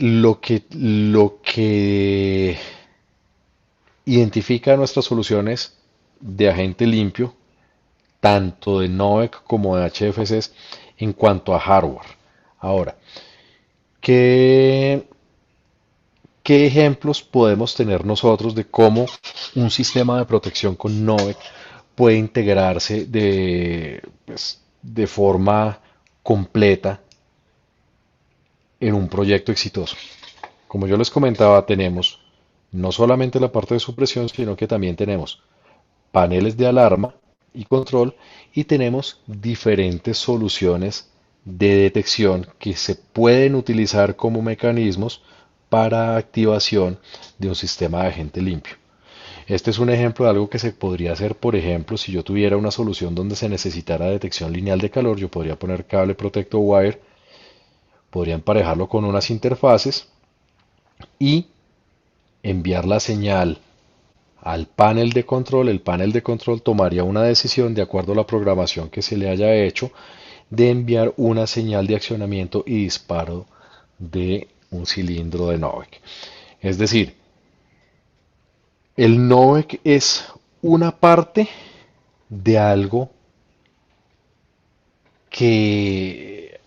lo que identifica nuestras soluciones de agente limpio, tanto de Novec como de HFCs, en cuanto a hardware. Ahora, ¿qué, qué ejemplos podemos tener nosotros de cómo un sistema de protección con Novec puede integrarse de forma completa en un proyecto exitoso? Como yo les comentaba, tenemos no solamente la parte de supresión, sino que también tenemos paneles de alarma y control y tenemos diferentes soluciones de detección que se pueden utilizar como mecanismos para activación de un sistema de agente limpio. Este es un ejemplo de algo que se podría hacer, por ejemplo, si yo tuviera una solución donde se necesitara detección lineal de calor, yo podría poner cable Protecto Wire, podría emparejarlo con unas interfaces y enviar la señal al panel de control. El panel de control tomaría una decisión de acuerdo a la programación que se le haya hecho de enviar una señal de accionamiento y disparo de un cilindro de Novec. Es decir, el Novec es una parte de algo que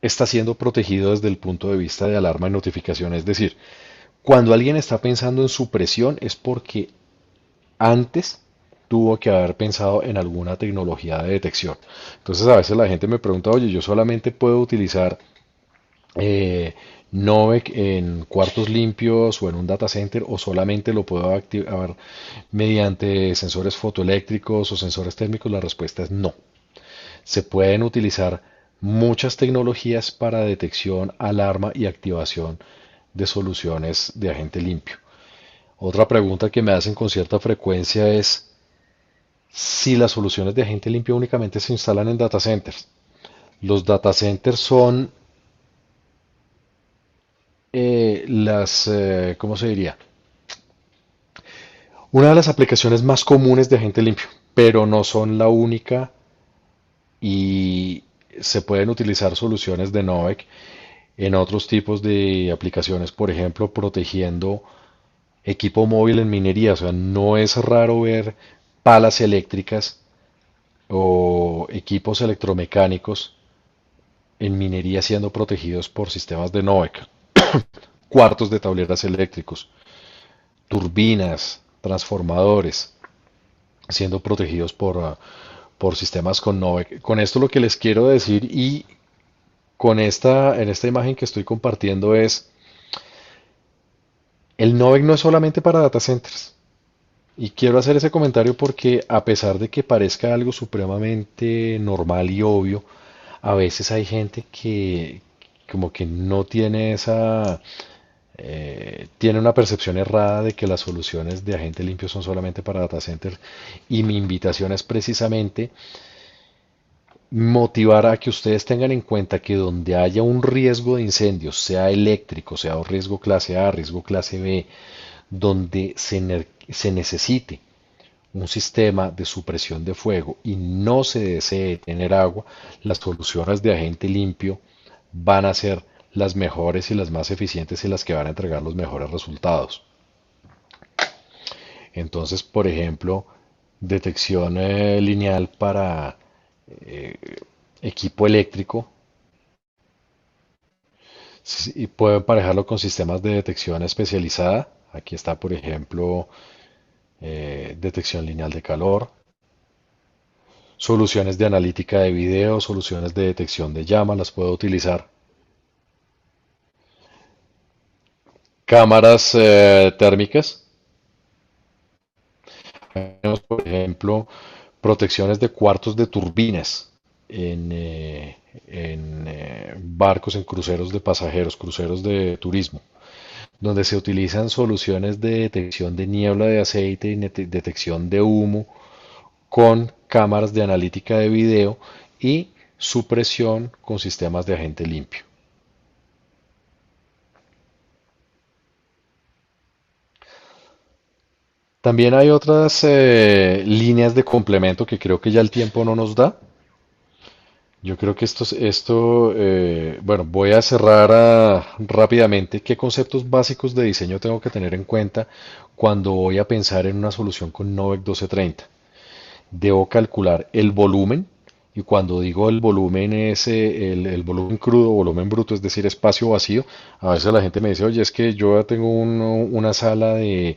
está siendo protegido desde el punto de vista de alarma y notificación. Es decir, cuando alguien está pensando en supresión es porque antes tuvo que haber pensado en alguna tecnología de detección. Entonces a veces la gente me pregunta, oye, yo solamente puedo utilizar eh, Novec en cuartos limpios o en un data center o solamente lo puedo activar mediante sensores fotoeléctricos o sensores térmicos. La respuesta es no. Se pueden utilizar muchas tecnologías para detección, alarma y activación de soluciones de agente limpio. Otra pregunta que me hacen con cierta frecuencia es si las soluciones de agente limpio únicamente se instalan en data centers. Los data centers son ¿cómo se diría? Una de las aplicaciones más comunes de agente limpio, pero no son la única y se pueden utilizar soluciones de Novec en otros tipos de aplicaciones, por ejemplo, protegiendo equipo móvil en minería. O sea, no es raro ver palas eléctricas o equipos electromecánicos en minería siendo protegidos por sistemas de Novec, cuartos de tableras eléctricos, turbinas, transformadores, siendo protegidos por sistemas con Novec. Con esto lo que les quiero decir y en esta imagen que estoy compartiendo es, el Novec no es solamente para data centers. Y quiero hacer ese comentario porque a pesar de que parezca algo supremamente normal y obvio, a veces hay gente que como que no tiene tiene una percepción errada de que las soluciones de agente limpio son solamente para data centers. Y mi invitación es precisamente motivar a que ustedes tengan en cuenta que donde haya un riesgo de incendios, sea eléctrico, sea un riesgo clase A, riesgo clase B, donde se necesite un sistema de supresión de fuego y no se desee tener agua, las soluciones de agente limpio van a ser las mejores y las más eficientes y las que van a entregar los mejores resultados. Entonces, por ejemplo, detección lineal para eh, equipo eléctrico y puedo emparejarlo con sistemas de detección especializada. Aquí está, por ejemplo, detección lineal de calor, soluciones de analítica de video, soluciones de detección de llama, las puedo utilizar. Cámaras térmicas, tenemos, por ejemplo, protecciones de cuartos de turbinas en barcos, en cruceros de pasajeros, cruceros de turismo, donde se utilizan soluciones de detección de niebla de aceite y detección de humo con cámaras de analítica de video y supresión con sistemas de agente limpio. También hay otras líneas de complemento que creo que ya el tiempo no nos da. Yo creo que bueno, voy a cerrar rápidamente qué conceptos básicos de diseño tengo que tener en cuenta cuando voy a pensar en una solución con Novec 1230. Debo calcular el volumen, y cuando digo el volumen es el volumen crudo, volumen bruto, es decir, espacio vacío. A veces la gente me dice, oye, es que yo ya tengo una sala de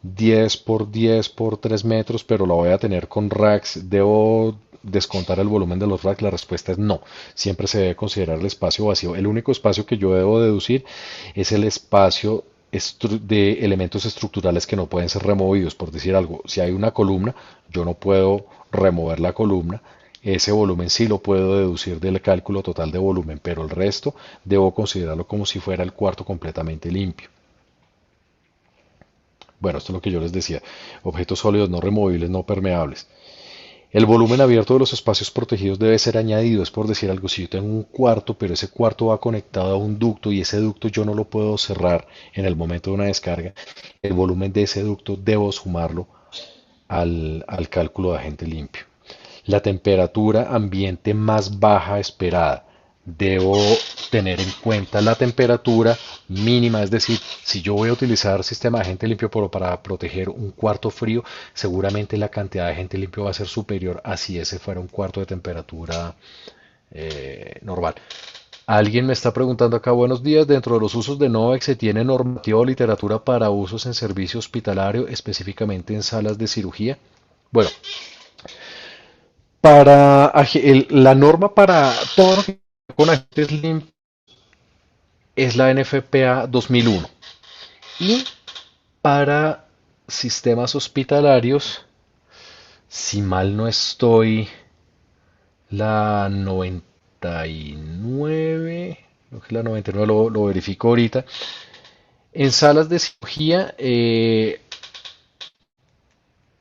10 por 10 por 3 metros, pero la voy a tener con racks. ¿Debo descontar el volumen de los racks? La respuesta es no. Siempre se debe considerar el espacio vacío. El único espacio que yo debo deducir es el espacio de elementos estructurales que no pueden ser removidos. Por decir algo, si hay una columna, yo no puedo remover la columna. Ese volumen sí lo puedo deducir del cálculo total de volumen, pero el resto debo considerarlo como si fuera el cuarto completamente limpio. Bueno, esto es lo que yo les decía. Objetos sólidos no removibles, no permeables. El volumen abierto de los espacios protegidos debe ser añadido. Es por decir algo, si yo tengo un cuarto, pero ese cuarto va conectado a un ducto y ese ducto yo no lo puedo cerrar en el momento de una descarga, el volumen de ese ducto debo sumarlo al cálculo de agente limpio. La temperatura ambiente más baja esperada. Debo tener en cuenta la temperatura mínima, es decir, si yo voy a utilizar sistema de agente limpio para proteger un cuarto frío, seguramente la cantidad de agente limpio va a ser superior a si ese fuera un cuarto de temperatura normal. Alguien me está preguntando acá, buenos días, dentro de los usos de Novex se tiene normativa o literatura para usos en servicio hospitalario, específicamente en salas de cirugía. Bueno, la norma para todo lo que con agentes limpios es la NFPA 2001 y para sistemas hospitalarios, si mal no estoy, la 99, creo que la 99 lo verifico ahorita. En salas de cirugía,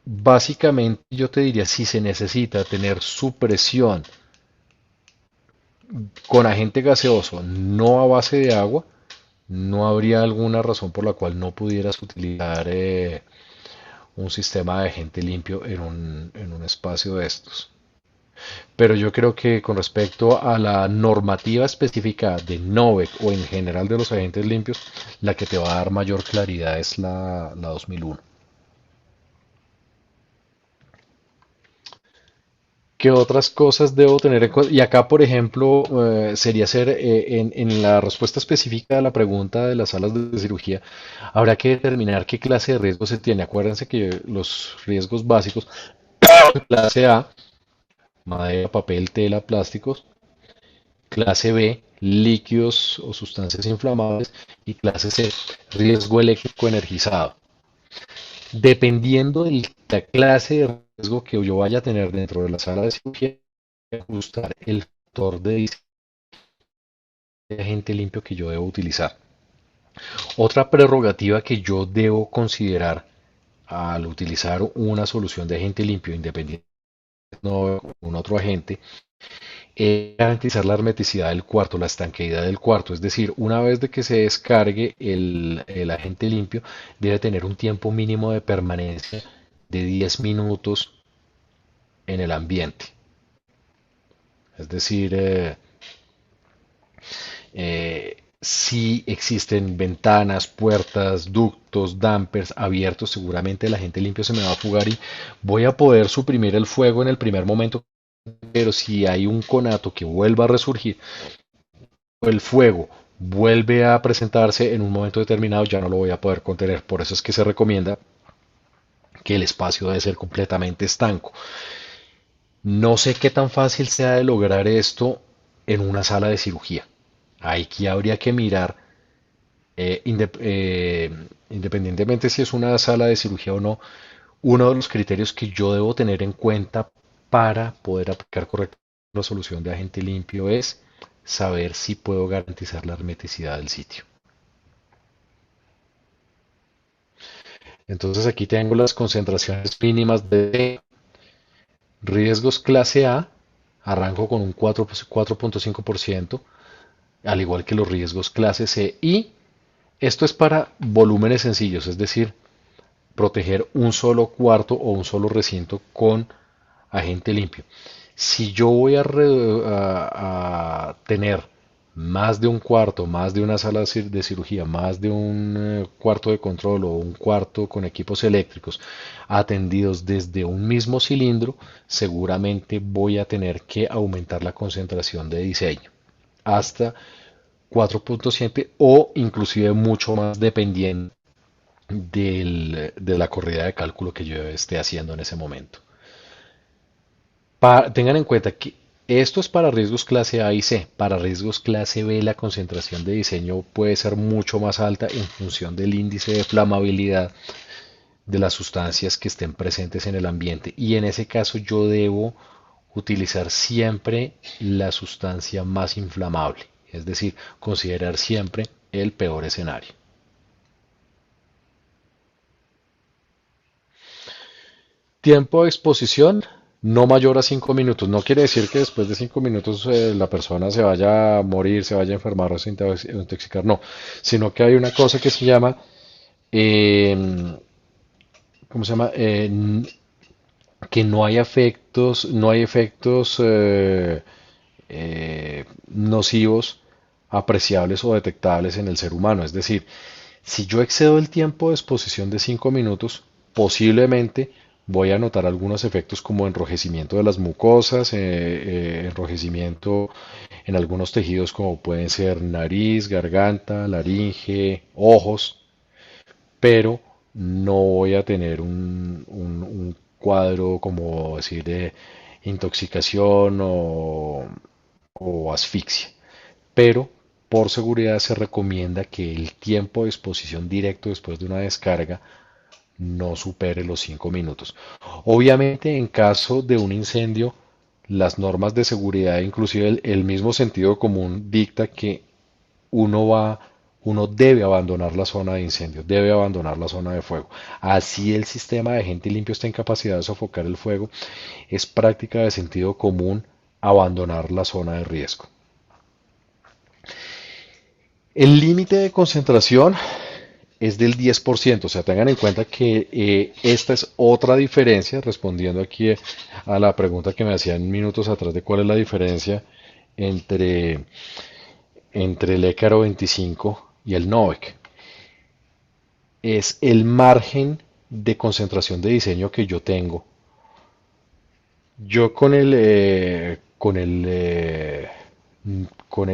básicamente yo te diría si se necesita tener supresión con agente gaseoso, no a base de agua, no habría alguna razón por la cual no pudieras utilizar un sistema de agente limpio en un espacio de estos. Pero yo creo que con respecto a la normativa específica de NOVEC o en general de los agentes limpios, la que te va a dar mayor claridad es la 2001. ¿Qué otras cosas debo tener en cuenta? Y acá, por ejemplo, sería hacer en la respuesta específica de la pregunta de las salas de cirugía, habrá que determinar qué clase de riesgo se tiene. Acuérdense que los riesgos básicos, clase A, madera, papel, tela, plásticos; clase B, líquidos o sustancias inflamables; y clase C, riesgo eléctrico energizado. Dependiendo de la clase de riesgo que yo vaya a tener dentro de la sala de cirugía, ajustar el factor de agente limpio que yo debo utilizar. Otra prerrogativa que yo debo considerar al utilizar una solución de agente limpio independiente de un otro agente es garantizar la hermeticidad del cuarto, la estanqueidad del cuarto. Es decir, una vez de que se descargue el agente limpio, debe tener un tiempo mínimo de permanencia de 10 minutos en el ambiente. Es decir, si existen ventanas, puertas, ductos, dampers abiertos, seguramente el agente limpio se me va a fugar y voy a poder suprimir el fuego en el primer momento, pero si hay un conato que vuelva a resurgir, el fuego vuelve a presentarse en un momento determinado, ya no lo voy a poder contener. Por eso es que se recomienda que el espacio debe ser completamente estanco. No sé qué tan fácil sea de lograr esto en una sala de cirugía. Aquí habría que mirar, independientemente si es una sala de cirugía o no, uno de los criterios que yo debo tener en cuenta para poder aplicar correctamente la solución de agente limpio es saber si puedo garantizar la hermeticidad del sitio. Entonces aquí tengo las concentraciones mínimas de riesgos clase A, arranco con un 4.5%, al igual que los riesgos clase C, y esto es para volúmenes sencillos, es decir, proteger un solo cuarto o un solo recinto con agente limpio. Si yo voy a tener más de un cuarto, más de una sala de cirugía, más de un cuarto de control o un cuarto con equipos eléctricos atendidos desde un mismo cilindro, seguramente voy a tener que aumentar la concentración de diseño hasta 4.7 o inclusive mucho más dependiendo de la corrida de cálculo que yo esté haciendo en ese momento. Tengan en cuenta que esto es para riesgos clase A y C. Para riesgos clase B la concentración de diseño puede ser mucho más alta en función del índice de flamabilidad de las sustancias que estén presentes en el ambiente. Y en ese caso yo debo utilizar siempre la sustancia más inflamable, es decir, considerar siempre el peor escenario. Tiempo de exposición no mayor a 5 minutos. No quiere decir que después de 5 minutos la persona se vaya a morir, se vaya a enfermar o se intoxicar, no, sino que hay una cosa que se llama, eh, ¿cómo se llama? Que no hay efectos nocivos apreciables o detectables en el ser humano. Es decir, si yo excedo el tiempo de exposición de 5 minutos, posiblemente voy a notar algunos efectos como enrojecimiento de las mucosas, enrojecimiento en algunos tejidos como pueden ser nariz, garganta, laringe, ojos, pero no voy a tener un cuadro como decir de intoxicación o asfixia. Pero por seguridad se recomienda que el tiempo de exposición directo después de una descarga no supere los 5 minutos. Obviamente, en caso de un incendio, las normas de seguridad, inclusive el mismo sentido común, dicta que uno va, uno debe abandonar la zona de incendio, debe abandonar la zona de fuego. Así el sistema de agente limpio está en capacidad de sofocar el fuego, es práctica de sentido común abandonar la zona de riesgo. El límite de concentración es del 10%, o sea, tengan en cuenta que esta es otra diferencia, respondiendo aquí a la pregunta que me hacían minutos atrás de cuál es la diferencia entre, entre el Écaro 25 y el Novec. Es el margen de concentración de diseño que yo tengo. Yo con el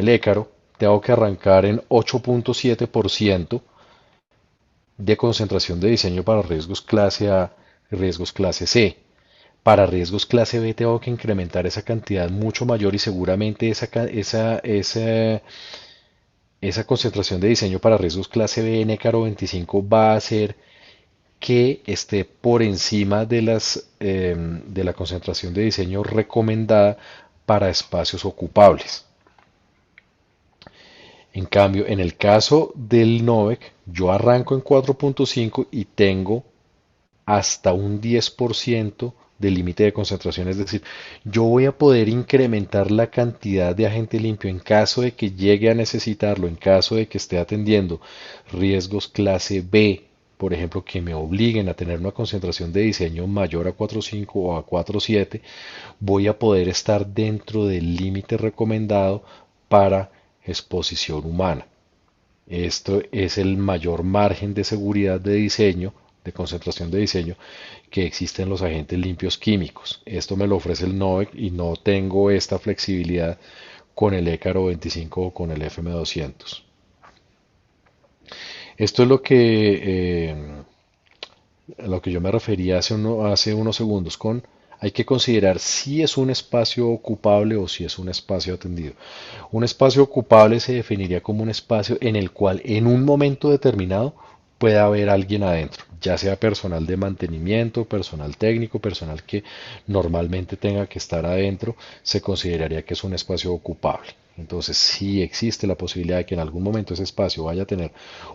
Écaro tengo que arrancar en 8.7% de concentración de diseño para riesgos clase A y riesgos clase C. Para riesgos clase B tengo que incrementar esa cantidad mucho mayor y seguramente esa concentración de diseño para riesgos clase B en ECARO 25 va a hacer que esté por encima de la concentración de diseño recomendada para espacios ocupables. En cambio, en el caso del Novec, yo arranco en 4.5 y tengo hasta un 10% de límite de concentración. Es decir, yo voy a poder incrementar la cantidad de agente limpio en caso de que llegue a necesitarlo, en caso de que esté atendiendo riesgos clase B, por ejemplo, que me obliguen a tener una concentración de diseño mayor a 4.5 o a 4.7, voy a poder estar dentro del límite recomendado para exposición humana. Esto es el mayor margen de seguridad de diseño, de concentración de diseño, que existe en los agentes limpios químicos. Esto me lo ofrece el NOVEC y no tengo esta flexibilidad con el ECARO 25 o con el FM200. Esto es a lo que yo me refería hace unos segundos con hay que considerar si es un espacio ocupable o si es un espacio atendido. Un espacio ocupable se definiría como un espacio en el cual en un momento determinado pueda haber alguien adentro, ya sea personal de mantenimiento, personal técnico, personal que normalmente tenga que estar adentro, se consideraría que es un espacio ocupable. Entonces, si existe la posibilidad de que en algún momento ese espacio vaya a tener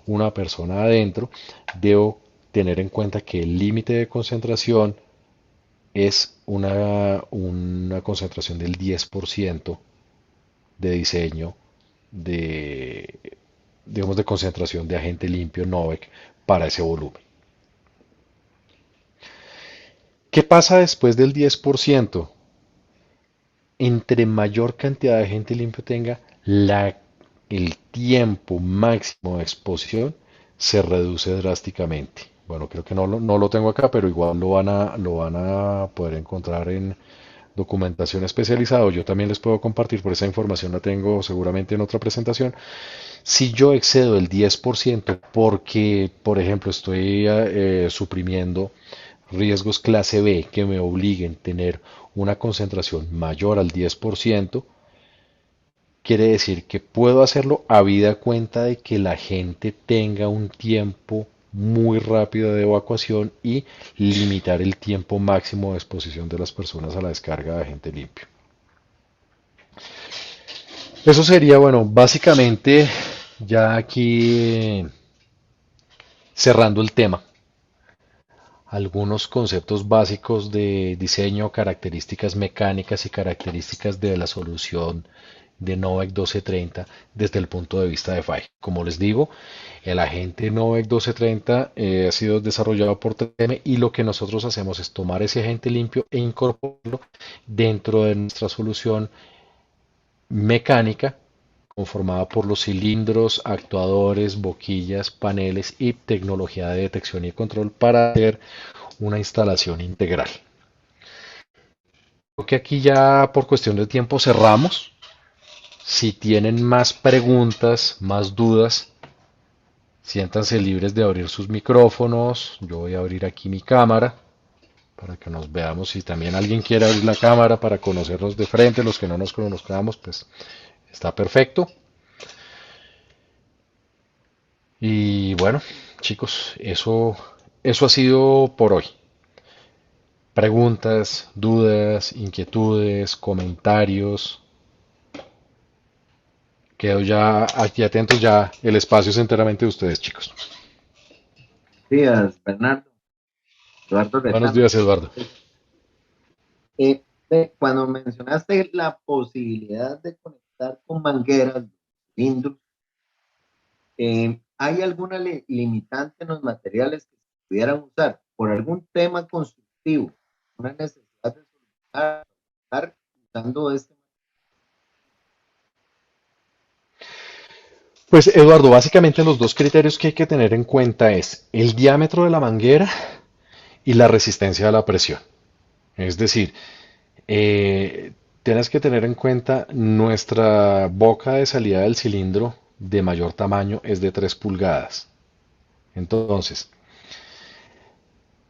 una persona adentro, debo tener en cuenta que el límite de concentración es una concentración del 10% de diseño digamos, de concentración de agente limpio NOVEC para ese volumen. ¿Qué pasa después del 10%? Entre mayor cantidad de gente limpio tenga, el tiempo máximo de exposición se reduce drásticamente. Bueno, creo que no lo tengo acá, pero igual lo van a poder encontrar en documentación especializada. Yo también les puedo compartir, por esa información la tengo seguramente en otra presentación. Si yo excedo el 10% porque, por ejemplo, estoy suprimiendo riesgos clase B que me obliguen a tener una concentración mayor al 10%, quiere decir que puedo hacerlo habida cuenta de que la gente tenga un tiempo muy rápido de evacuación y limitar el tiempo máximo de exposición de las personas a la descarga de agente limpio. Eso sería, bueno, básicamente ya aquí cerrando el tema, algunos conceptos básicos de diseño, características mecánicas y características de la solución de Novec 1230 desde el punto de vista de FAI. Como les digo, el agente Novec 1230 ha sido desarrollado por 3M y lo que nosotros hacemos es tomar ese agente limpio e incorporarlo dentro de nuestra solución mecánica conformada por los cilindros, actuadores, boquillas, paneles y tecnología de detección y control para hacer una instalación integral. Creo que aquí ya por cuestión de tiempo cerramos. Si tienen más preguntas, más dudas, siéntanse libres de abrir sus micrófonos. Yo voy a abrir aquí mi cámara para que nos veamos. Si también alguien quiere abrir la cámara para conocernos de frente, los que no nos conozcamos, pues está perfecto. Y bueno, chicos, eso ha sido por hoy. Preguntas, dudas, inquietudes, comentarios. Quedo ya aquí atentos, ya el espacio es enteramente de ustedes, chicos.
Días, Bernardo. Eduardo
Buenos
Retano.
días, Eduardo.
Cuando mencionaste la posibilidad de conectar con mangueras, cilindros, ¿hay alguna limitante en los materiales que se pudieran usar por algún tema constructivo? Una necesidad de solucionar usando este.
Pues Eduardo, básicamente los dos criterios que hay que tener en cuenta es el diámetro de la manguera y la resistencia a la presión. Es decir, tienes que tener en cuenta nuestra boca de salida del cilindro de mayor tamaño es de 3 pulgadas. Entonces,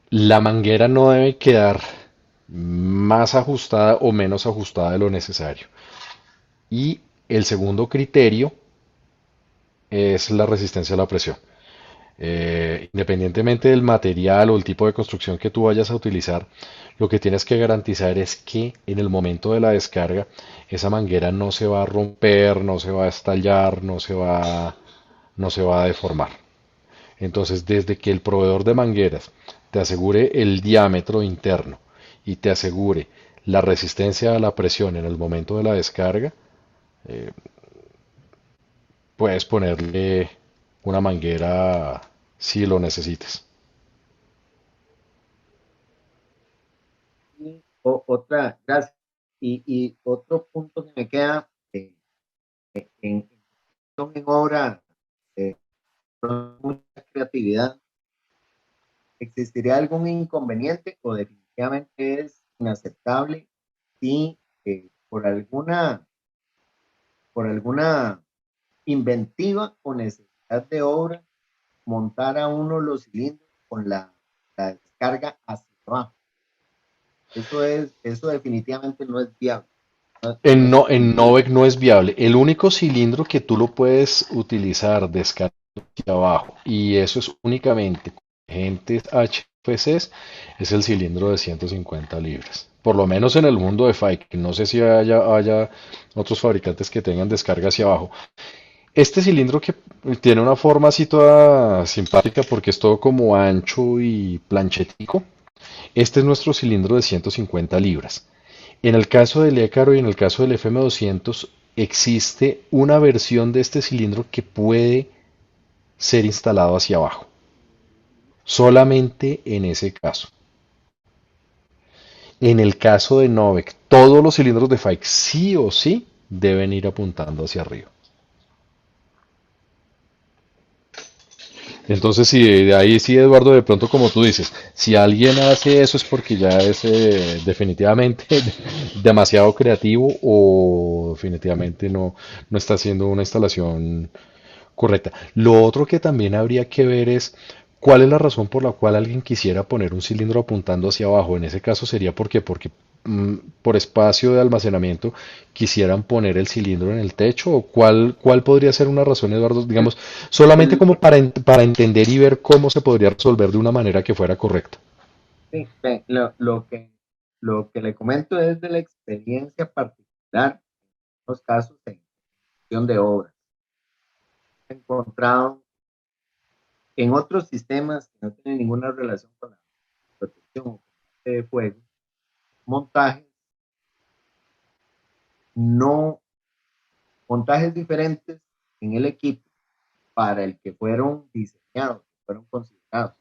la manguera no debe quedar más ajustada o menos ajustada de lo necesario. Y el segundo criterio es la resistencia a la presión. Independientemente del material o el tipo de construcción que tú vayas a utilizar, lo que tienes que garantizar es que en el momento de la descarga esa manguera no se va a romper, no se va a estallar, no se va a deformar. Entonces, desde que el proveedor de mangueras te asegure el diámetro interno y te asegure la resistencia a la presión en el momento de la descarga, eh, puedes ponerle una manguera si lo necesitas.
Gracias. Y otro punto que me queda en obra, con mucha creatividad, ¿existiría algún inconveniente o definitivamente es inaceptable si por alguna inventiva o necesidad de obra montara uno los cilindros con la descarga hacia abajo? Eso definitivamente no es viable.
En Novec no es viable. El único cilindro que tú lo puedes utilizar descargando hacia abajo, y eso es únicamente con agentes HFCs, es el cilindro de 150 libras. Por lo menos en el mundo de Fike. No sé si haya otros fabricantes que tengan descarga hacia abajo. Este cilindro que tiene una forma así toda simpática porque es todo como ancho y planchetico. Este es nuestro cilindro de 150 libras. En el caso del Écaro y en el caso del FM200 existe una versión de este cilindro que puede ser instalado hacia abajo. Solamente en ese caso. En el caso de Novec, todos los cilindros de Fike sí o sí deben ir apuntando hacia arriba. Entonces, sí, de ahí sí, Eduardo, de pronto como tú dices, si alguien hace eso es porque ya es definitivamente demasiado creativo o definitivamente no está haciendo una instalación correcta. Lo otro que también habría que ver es cuál es la razón por la cual alguien quisiera poner un cilindro apuntando hacia abajo. En ese caso sería porque por espacio de almacenamiento quisieran poner el cilindro en el techo o cuál podría ser una razón, Eduardo, digamos, solamente
El-
como para entender y ver cómo se podría resolver de una manera que fuera correcta.
sí, ve, lo que le comento es de la experiencia particular en los casos de ejecución de obras. He encontrado en otros sistemas que no tienen ninguna relación con la protección o combate de fuego, montajes no montajes diferentes en el equipo para el que fueron diseñados, fueron considerados.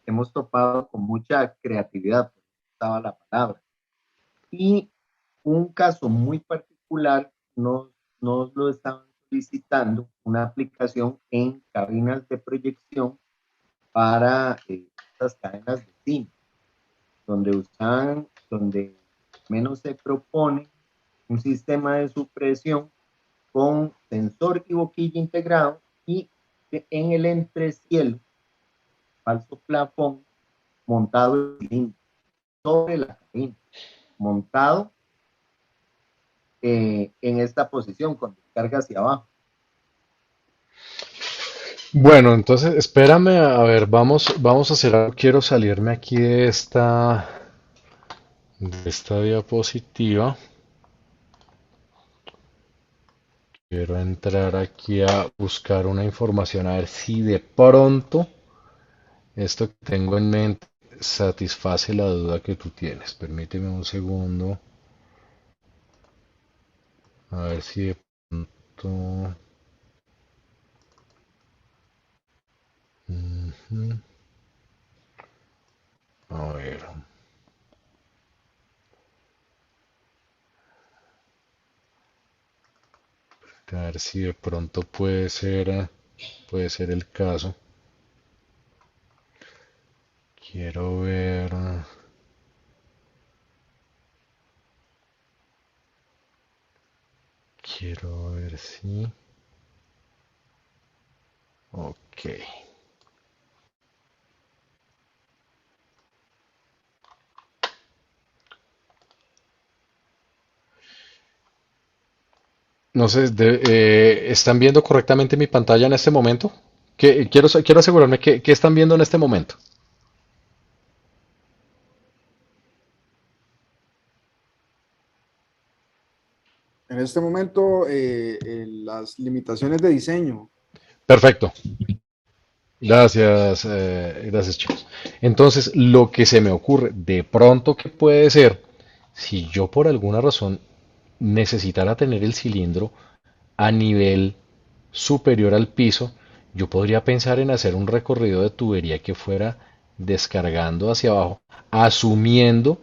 Hemos topado con mucha creatividad, por eso estaba la palabra. Y un caso muy particular nos lo estaban solicitando, una aplicación en cabinas de proyección para estas cadenas de cine, donde menos se propone un sistema de supresión con sensor y boquilla integrado y en el entrecielo, falso plafón, montado el cilindro sobre la cabina, montado en esta posición con descarga hacia abajo.
Bueno, entonces espérame, a ver, vamos a hacer algo. Quiero salirme aquí de esta diapositiva. Quiero entrar aquí a buscar una información a ver si de pronto esto que tengo en mente satisface la duda que tú tienes. Permíteme un segundo. A ver si de pronto... Ujú. A ver. A ver si de pronto puede ser el caso. Quiero ver. Quiero ver si. Ok. No sé, ¿están viendo correctamente mi pantalla en este momento? Quiero asegurarme que están viendo en este momento.
En este momento, las limitaciones de diseño.
Perfecto. Gracias, chicos. Entonces, lo que se me ocurre, de pronto, que puede ser, si yo por alguna razón necesitara tener el cilindro a nivel superior al piso, yo podría pensar en hacer un recorrido de tubería que fuera descargando hacia abajo, asumiendo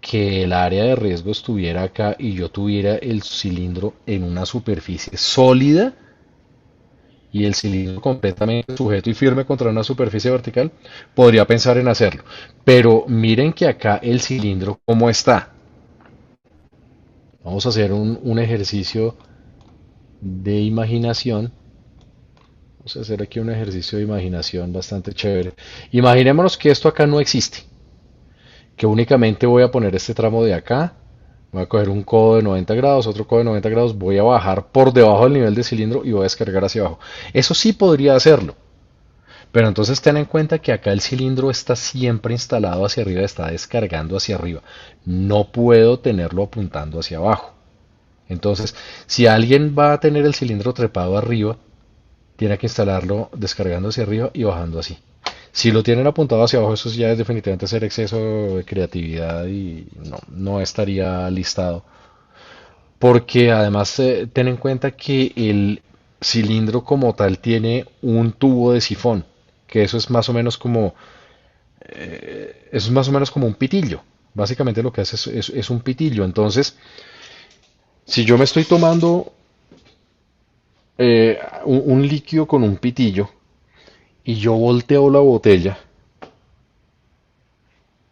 que el área de riesgo estuviera acá y yo tuviera el cilindro en una superficie sólida y el cilindro completamente sujeto y firme contra una superficie vertical, podría pensar en hacerlo. Pero miren que acá el cilindro, ¿cómo está? Vamos a hacer un ejercicio de imaginación. Vamos a hacer aquí un ejercicio de imaginación bastante chévere. Imaginémonos que esto acá no existe, que únicamente voy a poner este tramo de acá, voy a coger un codo de 90 grados, otro codo de 90 grados, voy a bajar por debajo del nivel de cilindro y voy a descargar hacia abajo. Eso sí podría hacerlo, pero entonces ten en cuenta que acá el cilindro está siempre instalado hacia arriba, está descargando hacia arriba. No puedo tenerlo apuntando hacia abajo. Entonces, si alguien va a tener el cilindro trepado arriba, tiene que instalarlo descargando hacia arriba y bajando así. Si lo tienen apuntado hacia abajo, eso ya es definitivamente ser exceso de creatividad y no estaría listado. Porque además ten en cuenta que el cilindro como tal tiene un tubo de sifón, que eso es más o menos como un pitillo, Básicamente lo que hace es un pitillo. Entonces, si yo me estoy tomando un líquido con un pitillo y yo volteo la botella,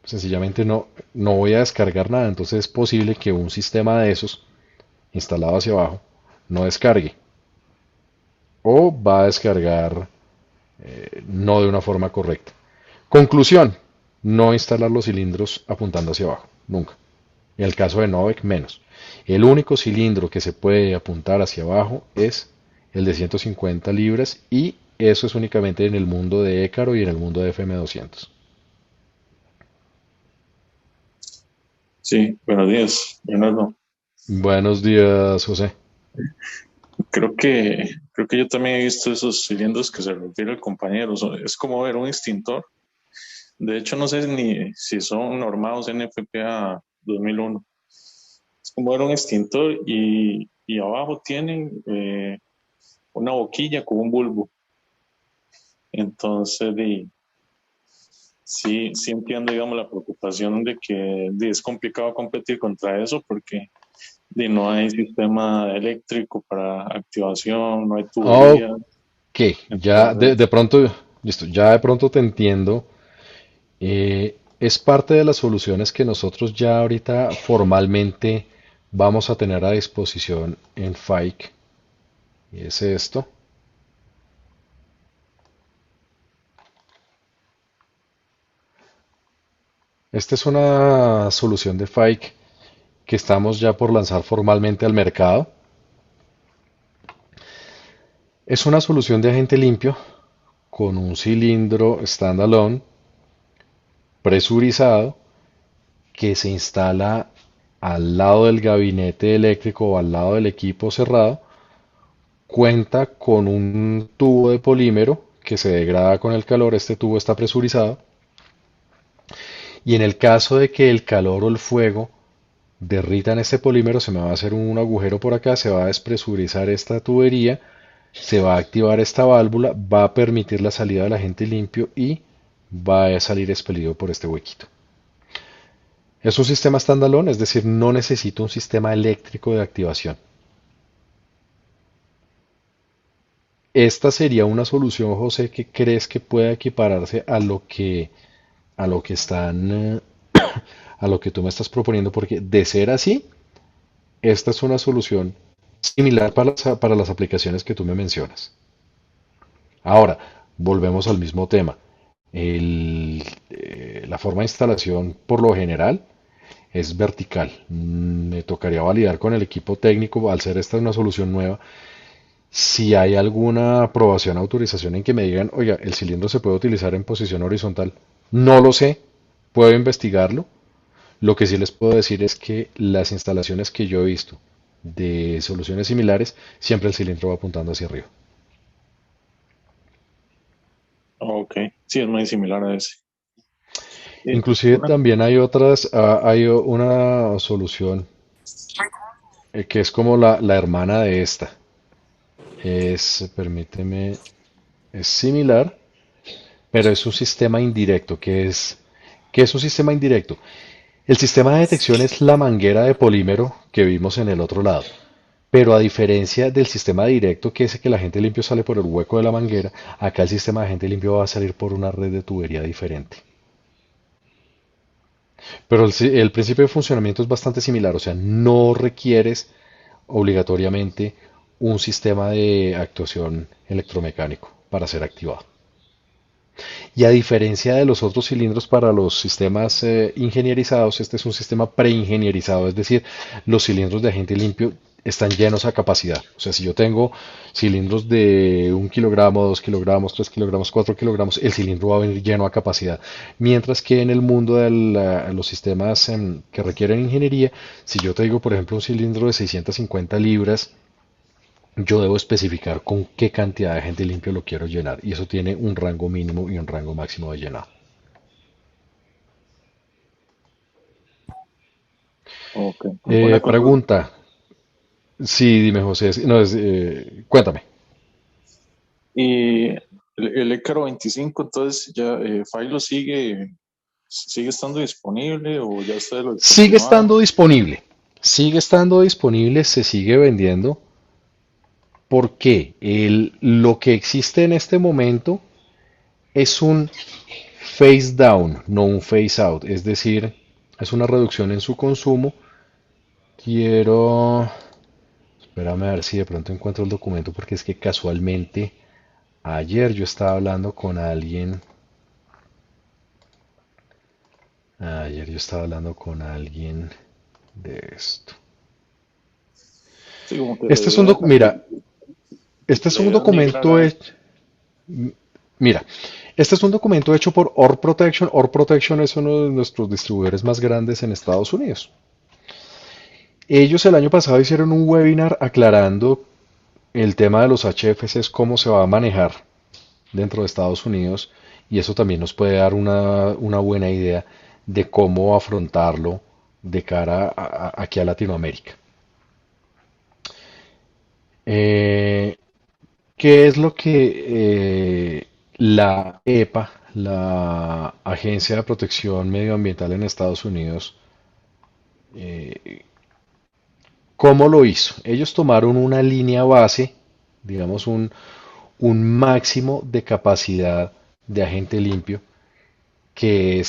sencillamente no voy a descargar nada. Entonces es posible que un sistema de esos instalado hacia abajo no descargue o va a descargar no de una forma correcta. Conclusión, no instalar los cilindros apuntando hacia abajo, nunca. En el caso de Novec, menos. El único cilindro que se puede apuntar hacia abajo es el de 150 libras y eso es únicamente en el mundo de Écaro y en el mundo de FM200.
Sí, buenos días, Bernardo.
Buenos días, José.
Creo que yo también he visto esos cilindros que se refiere el compañero. Es como ver un extintor. De hecho, no sé ni si son normados NFPA 2001. Es como ver un extintor y abajo tienen una boquilla con un bulbo. Entonces, sí entiendo, digamos, la preocupación de que es complicado competir contra eso porque no hay sistema eléctrico para activación, no hay tubería.
Ok, ya
Entonces,
de pronto, listo, ya de pronto te entiendo. Es parte de las soluciones que nosotros ya ahorita formalmente vamos a tener a disposición en FAIC. Y es esto. Esta es una solución de FAIC que estamos ya por lanzar formalmente al mercado. Es una solución de agente limpio con un cilindro standalone presurizado que se instala al lado del gabinete eléctrico o al lado del equipo cerrado. Cuenta con un tubo de polímero que se degrada con el calor. Este tubo está presurizado y en el caso de que el calor o el fuego derritan este polímero, se me va a hacer un agujero por acá, se va a despresurizar esta tubería, se va a activar esta válvula, va a permitir la salida del agente limpio y va a salir expelido por este huequito. Es un sistema standalone, es decir, no necesito un sistema eléctrico de activación. Esta sería una solución, José, que crees que pueda equipararse a lo que están, a lo que tú me estás proponiendo, porque de ser así, esta es una solución similar para las aplicaciones que tú me mencionas. Ahora, volvemos al mismo tema. La forma de instalación, por lo general, es vertical. Me tocaría validar con el equipo técnico, al ser esta una solución nueva, si hay alguna aprobación, autorización en que me digan, oiga, el cilindro se puede utilizar en posición horizontal. No lo sé, puedo investigarlo. Lo que sí les puedo decir es que las instalaciones que yo he visto de soluciones similares, siempre el cilindro va apuntando hacia arriba.
ok, sí, es muy similar a ese.
Inclusive
Una,
también hay una solución que es como la hermana de esta. Permíteme, es similar, pero es un sistema indirecto. ¿Qué es un sistema indirecto? El sistema de detección es la manguera de polímero que vimos en el otro lado. Pero a diferencia del sistema directo, que es que el agente limpio sale por el hueco de la manguera, acá el sistema de agente limpio va a salir por una red de tubería diferente. Pero el principio de funcionamiento es bastante similar, o sea, no requieres obligatoriamente un sistema de actuación electromecánico para ser activado. Y a diferencia de los otros cilindros para los sistemas ingenierizados, este es un sistema preingenierizado, es decir, los cilindros de agente limpio están llenos a capacidad. O sea, si yo tengo cilindros de 1 kilogramo, 2 kilogramos, 3 kilogramos, 4 kilogramos, el cilindro va a venir lleno a capacidad. Mientras que en el mundo de los sistemas que requieren ingeniería, si yo traigo, por ejemplo, un cilindro de 650 libras, yo debo especificar con qué cantidad de agente limpio lo quiero llenar y eso tiene un rango mínimo y un rango máximo de llenado.
ok, una consulta.
Pregunta. Sí, dime José. No, cuéntame.
Y el Écaro 25, entonces ya Filo sigue ¿Sigue estando disponible o ya ustedes lo
Sigue
descontinuaron?
sigue estando disponible, se sigue vendiendo. ¿Por qué? Lo que existe en este momento es un phase down, no un phase out. Es decir, es una reducción en su consumo. Quiero, espérame a ver si de pronto encuentro el documento porque es que casualmente ayer yo estaba hablando con alguien. Ayer yo estaba hablando con alguien de esto.
Sí, como que
Este es un mira, este es
la
un
idea es migrar
documento
a...
hecho, mira, este es un documento hecho por Orb Protection. Orb Protection es uno de nuestros distribuidores más grandes en Estados Unidos. Ellos el año pasado hicieron un webinar aclarando el tema de los HFCs, cómo se va a manejar dentro de Estados Unidos, y eso también nos puede dar una buena idea de cómo afrontarlo de cara aquí a Latinoamérica. Eh, ¿Qué es lo que la EPA, la Agencia de Protección Medioambiental en Estados Unidos, eh, cómo lo hizo? Ellos tomaron una línea base, digamos un máximo de capacidad de agente limpio que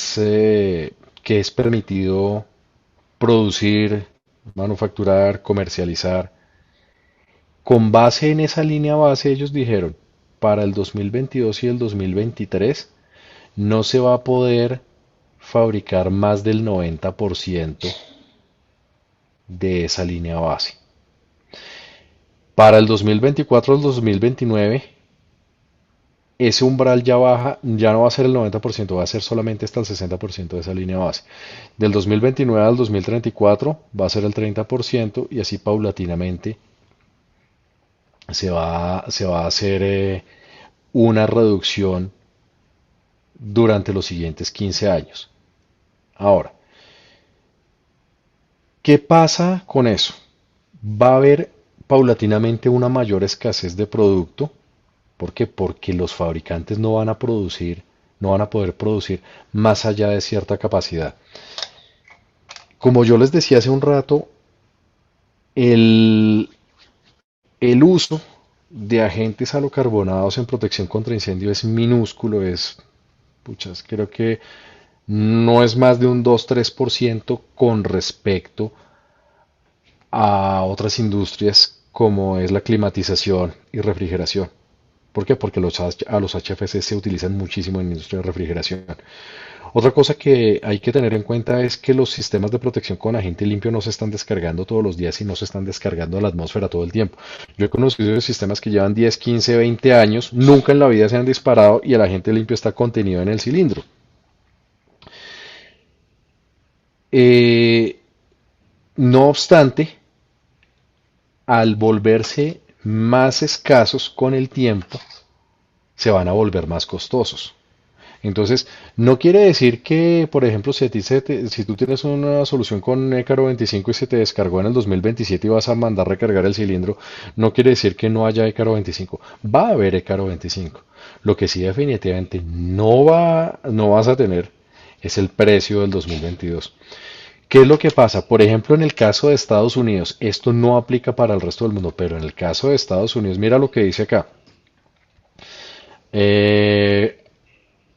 es permitido producir, manufacturar, comercializar. Con base en esa línea base, ellos dijeron, para el 2022 y el 2023 no se va a poder fabricar más del 90% de esa línea base. Para el 2024 al 2029, ese umbral ya baja, ya no va a ser el 90%, va a ser solamente hasta el 60% de esa línea base. Del 2029 al 2034 va a ser el 30% y así paulatinamente se va a hacer una reducción durante los siguientes 15 años. Ahora, ¿qué pasa con eso? Va a haber paulatinamente una mayor escasez de producto. ¿Por qué? Porque los fabricantes no van a producir, no van a poder producir más allá de cierta capacidad. Como yo les decía hace un rato, el, el uso de agentes halocarbonados en protección contra incendio es minúsculo, puchas, creo que no es más de un 2-3% con respecto a otras industrias como es la climatización y refrigeración. ¿Por qué? Porque a los HFC se utilizan muchísimo en la industria de refrigeración. Otra cosa que hay que tener en cuenta es que los sistemas de protección con agente limpio no se están descargando todos los días y no se están descargando a la atmósfera todo el tiempo. Yo he conocido sistemas que llevan 10, 15, 20 años, nunca en la vida se han disparado y el agente limpio está contenido en el cilindro. Eh, no obstante, al volverse más escasos con el tiempo, se van a volver más costosos. Entonces, no quiere decir que, por ejemplo, si tú tienes una solución con Ecaro 25 y se te descargó en el 2027 y vas a mandar recargar el cilindro, no quiere decir que no haya Ecaro 25. Va a haber Ecaro 25. Lo que sí definitivamente no vas a tener es el precio del 2022. ¿Qué es lo que pasa? Por ejemplo, en el caso de Estados Unidos, esto no aplica para el resto del mundo, pero en el caso de Estados Unidos, mira lo que dice acá. Eh,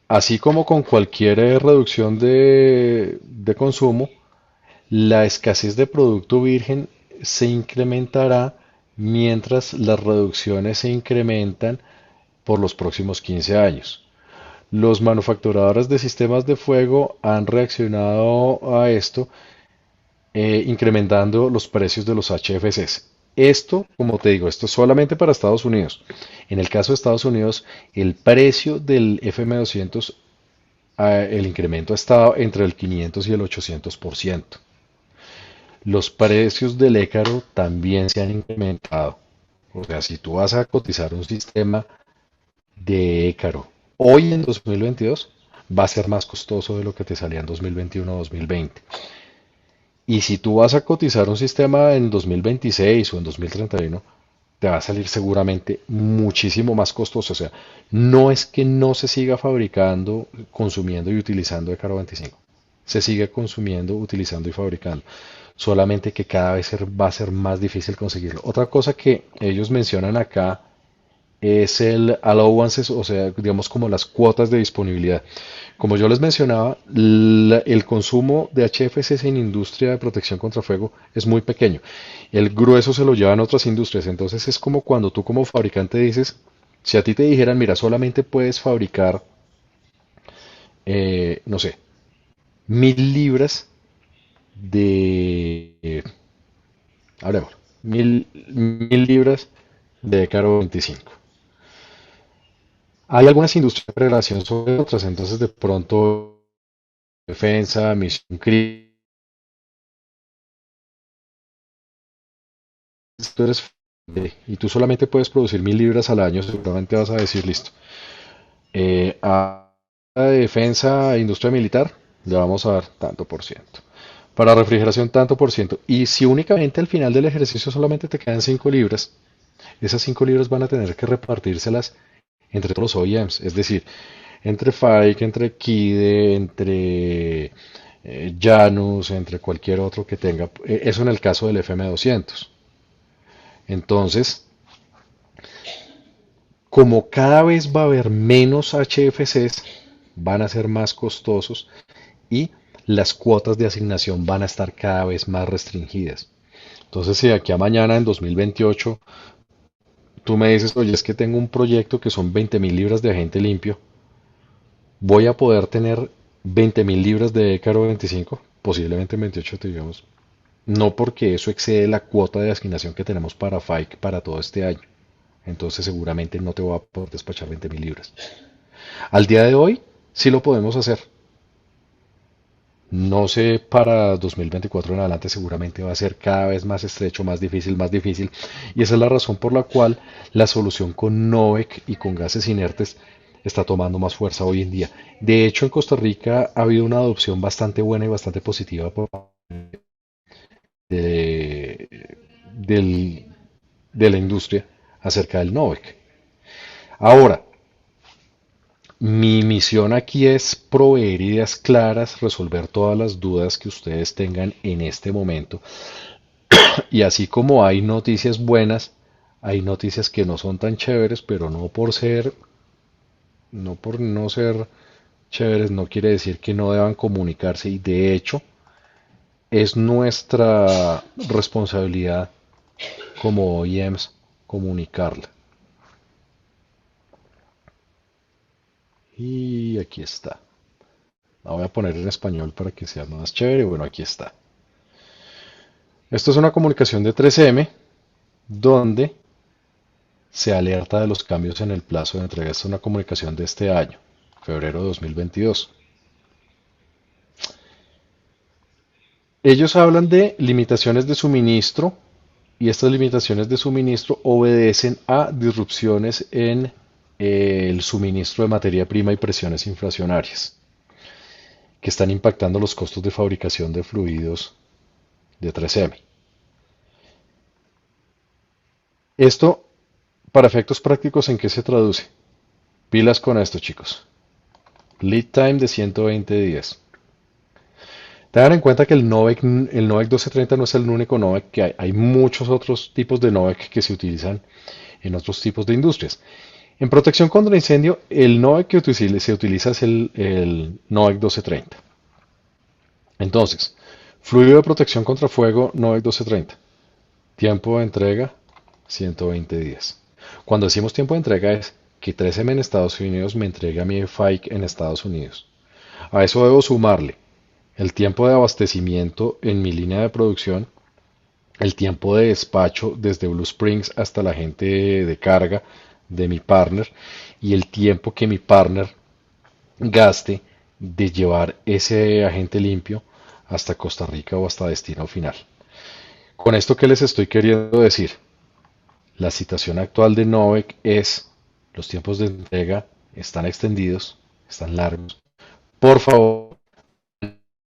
Así como con cualquier reducción de consumo, la escasez de producto virgen se incrementará mientras las reducciones se incrementan por los próximos 15 años. Los manufacturadores de sistemas de fuego han reaccionado a esto incrementando los precios de los HFCs. Esto, como te digo, esto es solamente para Estados Unidos. En el caso de Estados Unidos, el precio del FM200, el incremento ha estado entre el 500 y el 800%. Los precios del Écaro también se han incrementado. O sea, si tú vas a cotizar un sistema de Écaro hoy en 2022, va a ser más costoso de lo que te salía en 2021 o 2020. Y si tú vas a cotizar un sistema en 2026 o en 2031, te va a salir seguramente muchísimo más costoso. O sea, no es que no se siga fabricando, consumiendo y utilizando de Caro 25. Se sigue consumiendo, utilizando y fabricando. Solamente que cada vez va a ser más difícil conseguirlo. Otra cosa que ellos mencionan acá es el allowances, o sea, digamos como las cuotas de disponibilidad. Como yo les mencionaba, el consumo de HFCs en industria de protección contra fuego es muy pequeño. El grueso se lo llevan otras industrias. Entonces es como cuando tú como fabricante dices, si a ti te dijeran, mira, solamente puedes fabricar, no sé, 1000 libras de, hablemos, mil libras de Caro 25. Hay algunas industrias de relación sobre otras, entonces de pronto defensa, misión crítica, tú eres y tú solamente puedes producir 1000 libras al año, seguramente vas a decir listo. A la defensa e industria militar le vamos a dar tanto por ciento. Para refrigeración tanto por ciento. Y si únicamente al final del ejercicio solamente te quedan 5 libras, esas 5 libras van a tener que repartírselas entre todos los OEMs. Es decir, entre Fike, entre Kide, entre Janus, entre cualquier otro que tenga. Eso en el caso del FM200. Entonces, como cada vez va a haber menos HFCs, van a ser más costosos y las cuotas de asignación van a estar cada vez más restringidas. Entonces, si de aquí a mañana, en 2028, tú me dices, oye, es que tengo un proyecto que son 20.000 libras de agente limpio, ¿voy a poder tener 20.000 libras de Caro 25? Posiblemente en 28 te digamos, no, porque eso excede la cuota de asignación que tenemos para FIKE para todo este año. Entonces seguramente no te voy a poder despachar 20.000 libras. Al día de hoy sí lo podemos hacer. No sé, para 2024 en adelante seguramente va a ser cada vez más estrecho, más difícil, más difícil. Y esa es la razón por la cual la solución con NOVEC y con gases inertes está tomando más fuerza hoy en día. De hecho, en Costa Rica ha habido una adopción bastante buena y bastante positiva de, del- de la industria acerca del NOVEC. Ahora, mi misión aquí es proveer ideas claras, resolver todas las dudas que ustedes tengan en este momento. Y así como hay noticias buenas, hay noticias que no son tan chéveres, pero no por no ser chéveres, no quiere decir que no deban comunicarse. Y de hecho, es nuestra responsabilidad como OEMs comunicarla. Y aquí está. La voy a poner en español para que sea más chévere. Bueno, aquí está. Esto es una comunicación de 3M donde se alerta de los cambios en el plazo de entrega. Esta es una comunicación de este año, febrero de 2022. Ellos hablan de limitaciones de suministro y estas limitaciones de suministro obedecen a disrupciones en el suministro de materia prima y presiones inflacionarias que están impactando los costos de fabricación de fluidos de 3M. Esto, para efectos prácticos, ¿en qué se traduce? Pilas con esto, chicos. Lead time de 120 días. Tengan en cuenta que el NOVEC 1230 no es el único NOVEC que hay. Hay muchos otros tipos de NOVEC que se utilizan en otros tipos de industrias. En protección contra incendio, el NOVEC que se utiliza es el NOVEC 1230. Entonces, fluido de protección contra fuego, NOVEC 1230. Tiempo de entrega, 120 días. Cuando decimos tiempo de entrega es que 3M en Estados Unidos me entrega mi FIKE en Estados Unidos. A eso debo sumarle el tiempo de abastecimiento en mi línea de producción, el tiempo de despacho desde Blue Springs hasta la gente de carga de mi partner y el tiempo que mi partner gaste de llevar ese agente limpio hasta Costa Rica o hasta destino final. Con esto, ¿qué les estoy queriendo decir? La situación actual de Novec es los tiempos de entrega están extendidos, están largos. Por favor,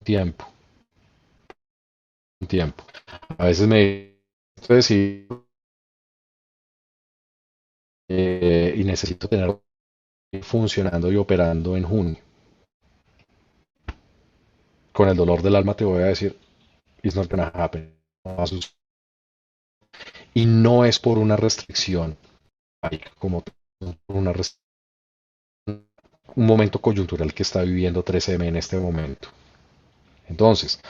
tiempo, tiempo. A veces me decir y necesito tener funcionando y operando en junio. Con el dolor del alma te voy a decir, it's not gonna happen. No va a suceder. Y no es por una restricción, como por una un momento coyuntural que está viviendo 3M en este momento. Entonces,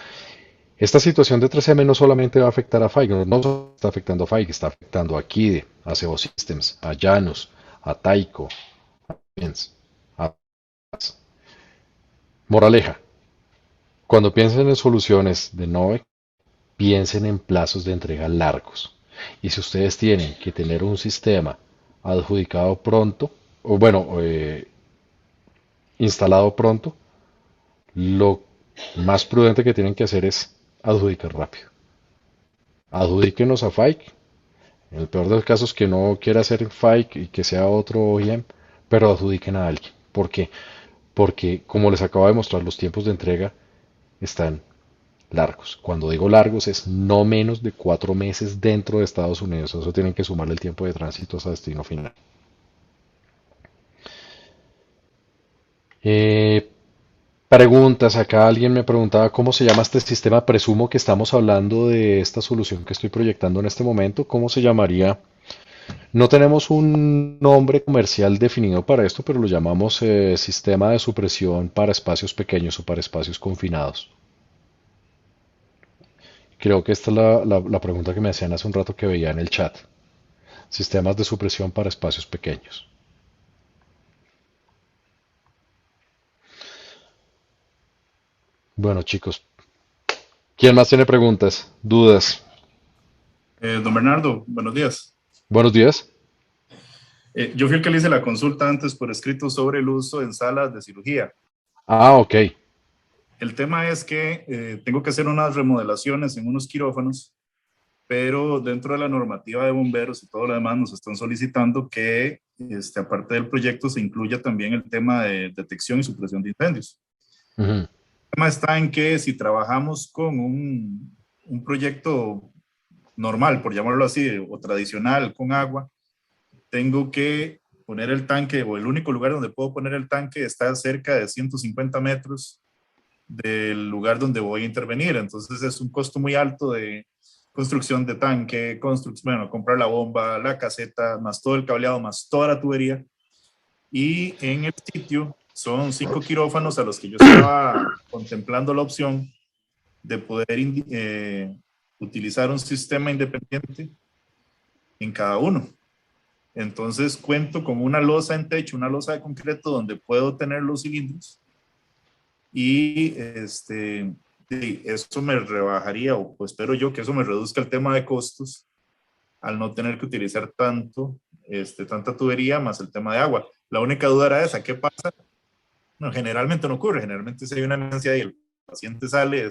esta situación de 3M no solamente va a afectar a FAIG, no solo está afectando a FAIG, está afectando a Kide, a SEO Systems, a Janus, a Taiko, a Siemens, a Moraleja. Cuando piensen en soluciones de Nove, piensen en plazos de entrega largos. Y si ustedes tienen que tener un sistema adjudicado pronto, o bueno, instalado pronto, lo más prudente que tienen que hacer es adjudicar rápido. Adjudíquenos a FAIC. En el peor de los casos que no quiera hacer FAIC y que sea otro OEM, pero adjudiquen a alguien. ¿Por qué? Porque, como les acabo de mostrar, los tiempos de entrega están largos. Cuando digo largos es no menos de 4 meses dentro de Estados Unidos. Eso tienen que sumarle el tiempo de tránsito hasta destino final. Eh, Preguntas, acá alguien me preguntaba cómo se llama este sistema. Presumo que estamos hablando de esta solución que estoy proyectando en este momento. ¿Cómo se llamaría? No tenemos un nombre comercial definido para esto, pero lo llamamos sistema de supresión para espacios pequeños o para espacios confinados. Creo que esta es la pregunta que me hacían hace un rato que veía en el chat. Sistemas de supresión para espacios pequeños. Bueno, chicos, ¿quién más tiene preguntas, dudas?
Don Bernardo, buenos días.
Buenos días.
Yo fui el que le hice la consulta antes por escrito sobre el uso en salas de cirugía.
Ah, ok.
El tema es que tengo que hacer unas remodelaciones en unos quirófanos, pero dentro de la normativa de bomberos y todo lo demás nos están solicitando que, aparte del proyecto, se incluya también el tema de detección y supresión de incendios.
Ujú.
El tema está en que si trabajamos con un proyecto normal, por llamarlo así, o tradicional, con agua, tengo que poner el tanque, o el único lugar donde puedo poner el tanque está cerca de 150 metros del lugar donde voy a intervenir. Entonces es un costo muy alto de construcción de tanque, comprar la bomba, la caseta, más todo el cableado, más toda la tubería. Y en el sitio son 5 quirófanos a los que yo estaba contemplando la opción de poder utilizar un sistema independiente en cada uno. Entonces cuento con una losa en techo, una losa de concreto donde puedo tener los cilindros y eso me rebajaría, o pues espero yo que eso me reduzca el tema de costos al no tener que utilizar tanta tubería más el tema de agua. La única duda era esa, ¿qué pasa? No, generalmente no ocurre, generalmente si hay una emergencia y el paciente sale,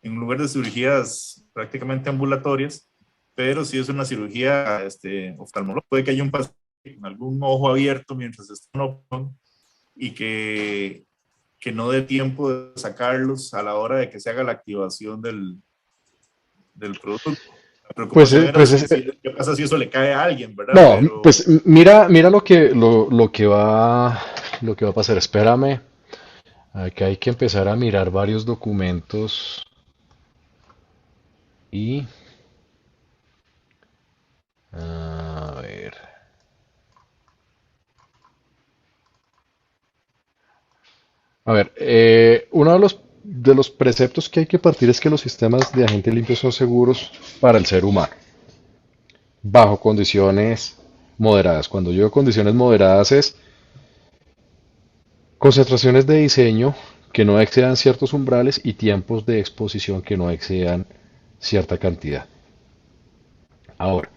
en un lugar de cirugías prácticamente ambulatorias, pero si es una cirugía oftalmológica, puede que haya un paciente con algún ojo abierto mientras está en operación y que no dé tiempo de sacarlos a la hora de que se haga la activación del producto. La preocupación era qué pasa si eso le cae a alguien, ¿verdad?
No,
Pero,
pues mira lo que va a pasar. Espérame. Aquí hay que empezar a mirar varios documentos y a ver. A ver, uno de los preceptos que hay que partir es que los sistemas de agente limpio son seguros para el ser humano, bajo condiciones moderadas. Cuando yo digo condiciones moderadas es concentraciones de diseño que no excedan ciertos umbrales y tiempos de exposición que no excedan cierta cantidad. Ahora,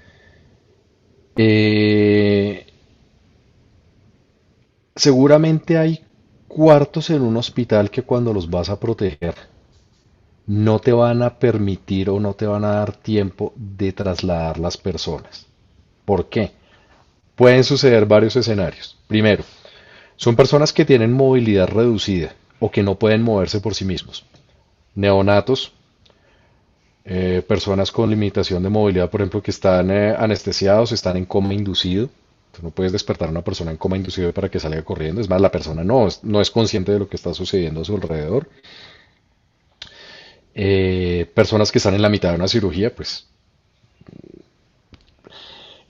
eh, seguramente hay cuartos en un hospital que cuando los vas a proteger no te van a permitir o no te van a dar tiempo de trasladar las personas. ¿Por qué? Pueden suceder varios escenarios. Primero, son personas que tienen movilidad reducida o que no pueden moverse por sí mismos. Neonatos, personas con limitación de movilidad, por ejemplo, que están anestesiados, están en coma inducido, Tú no puedes despertar a una persona en coma inducido para que salga corriendo. Es más, la persona no es consciente de lo que está sucediendo a su alrededor. Personas que están en la mitad de una cirugía, pues.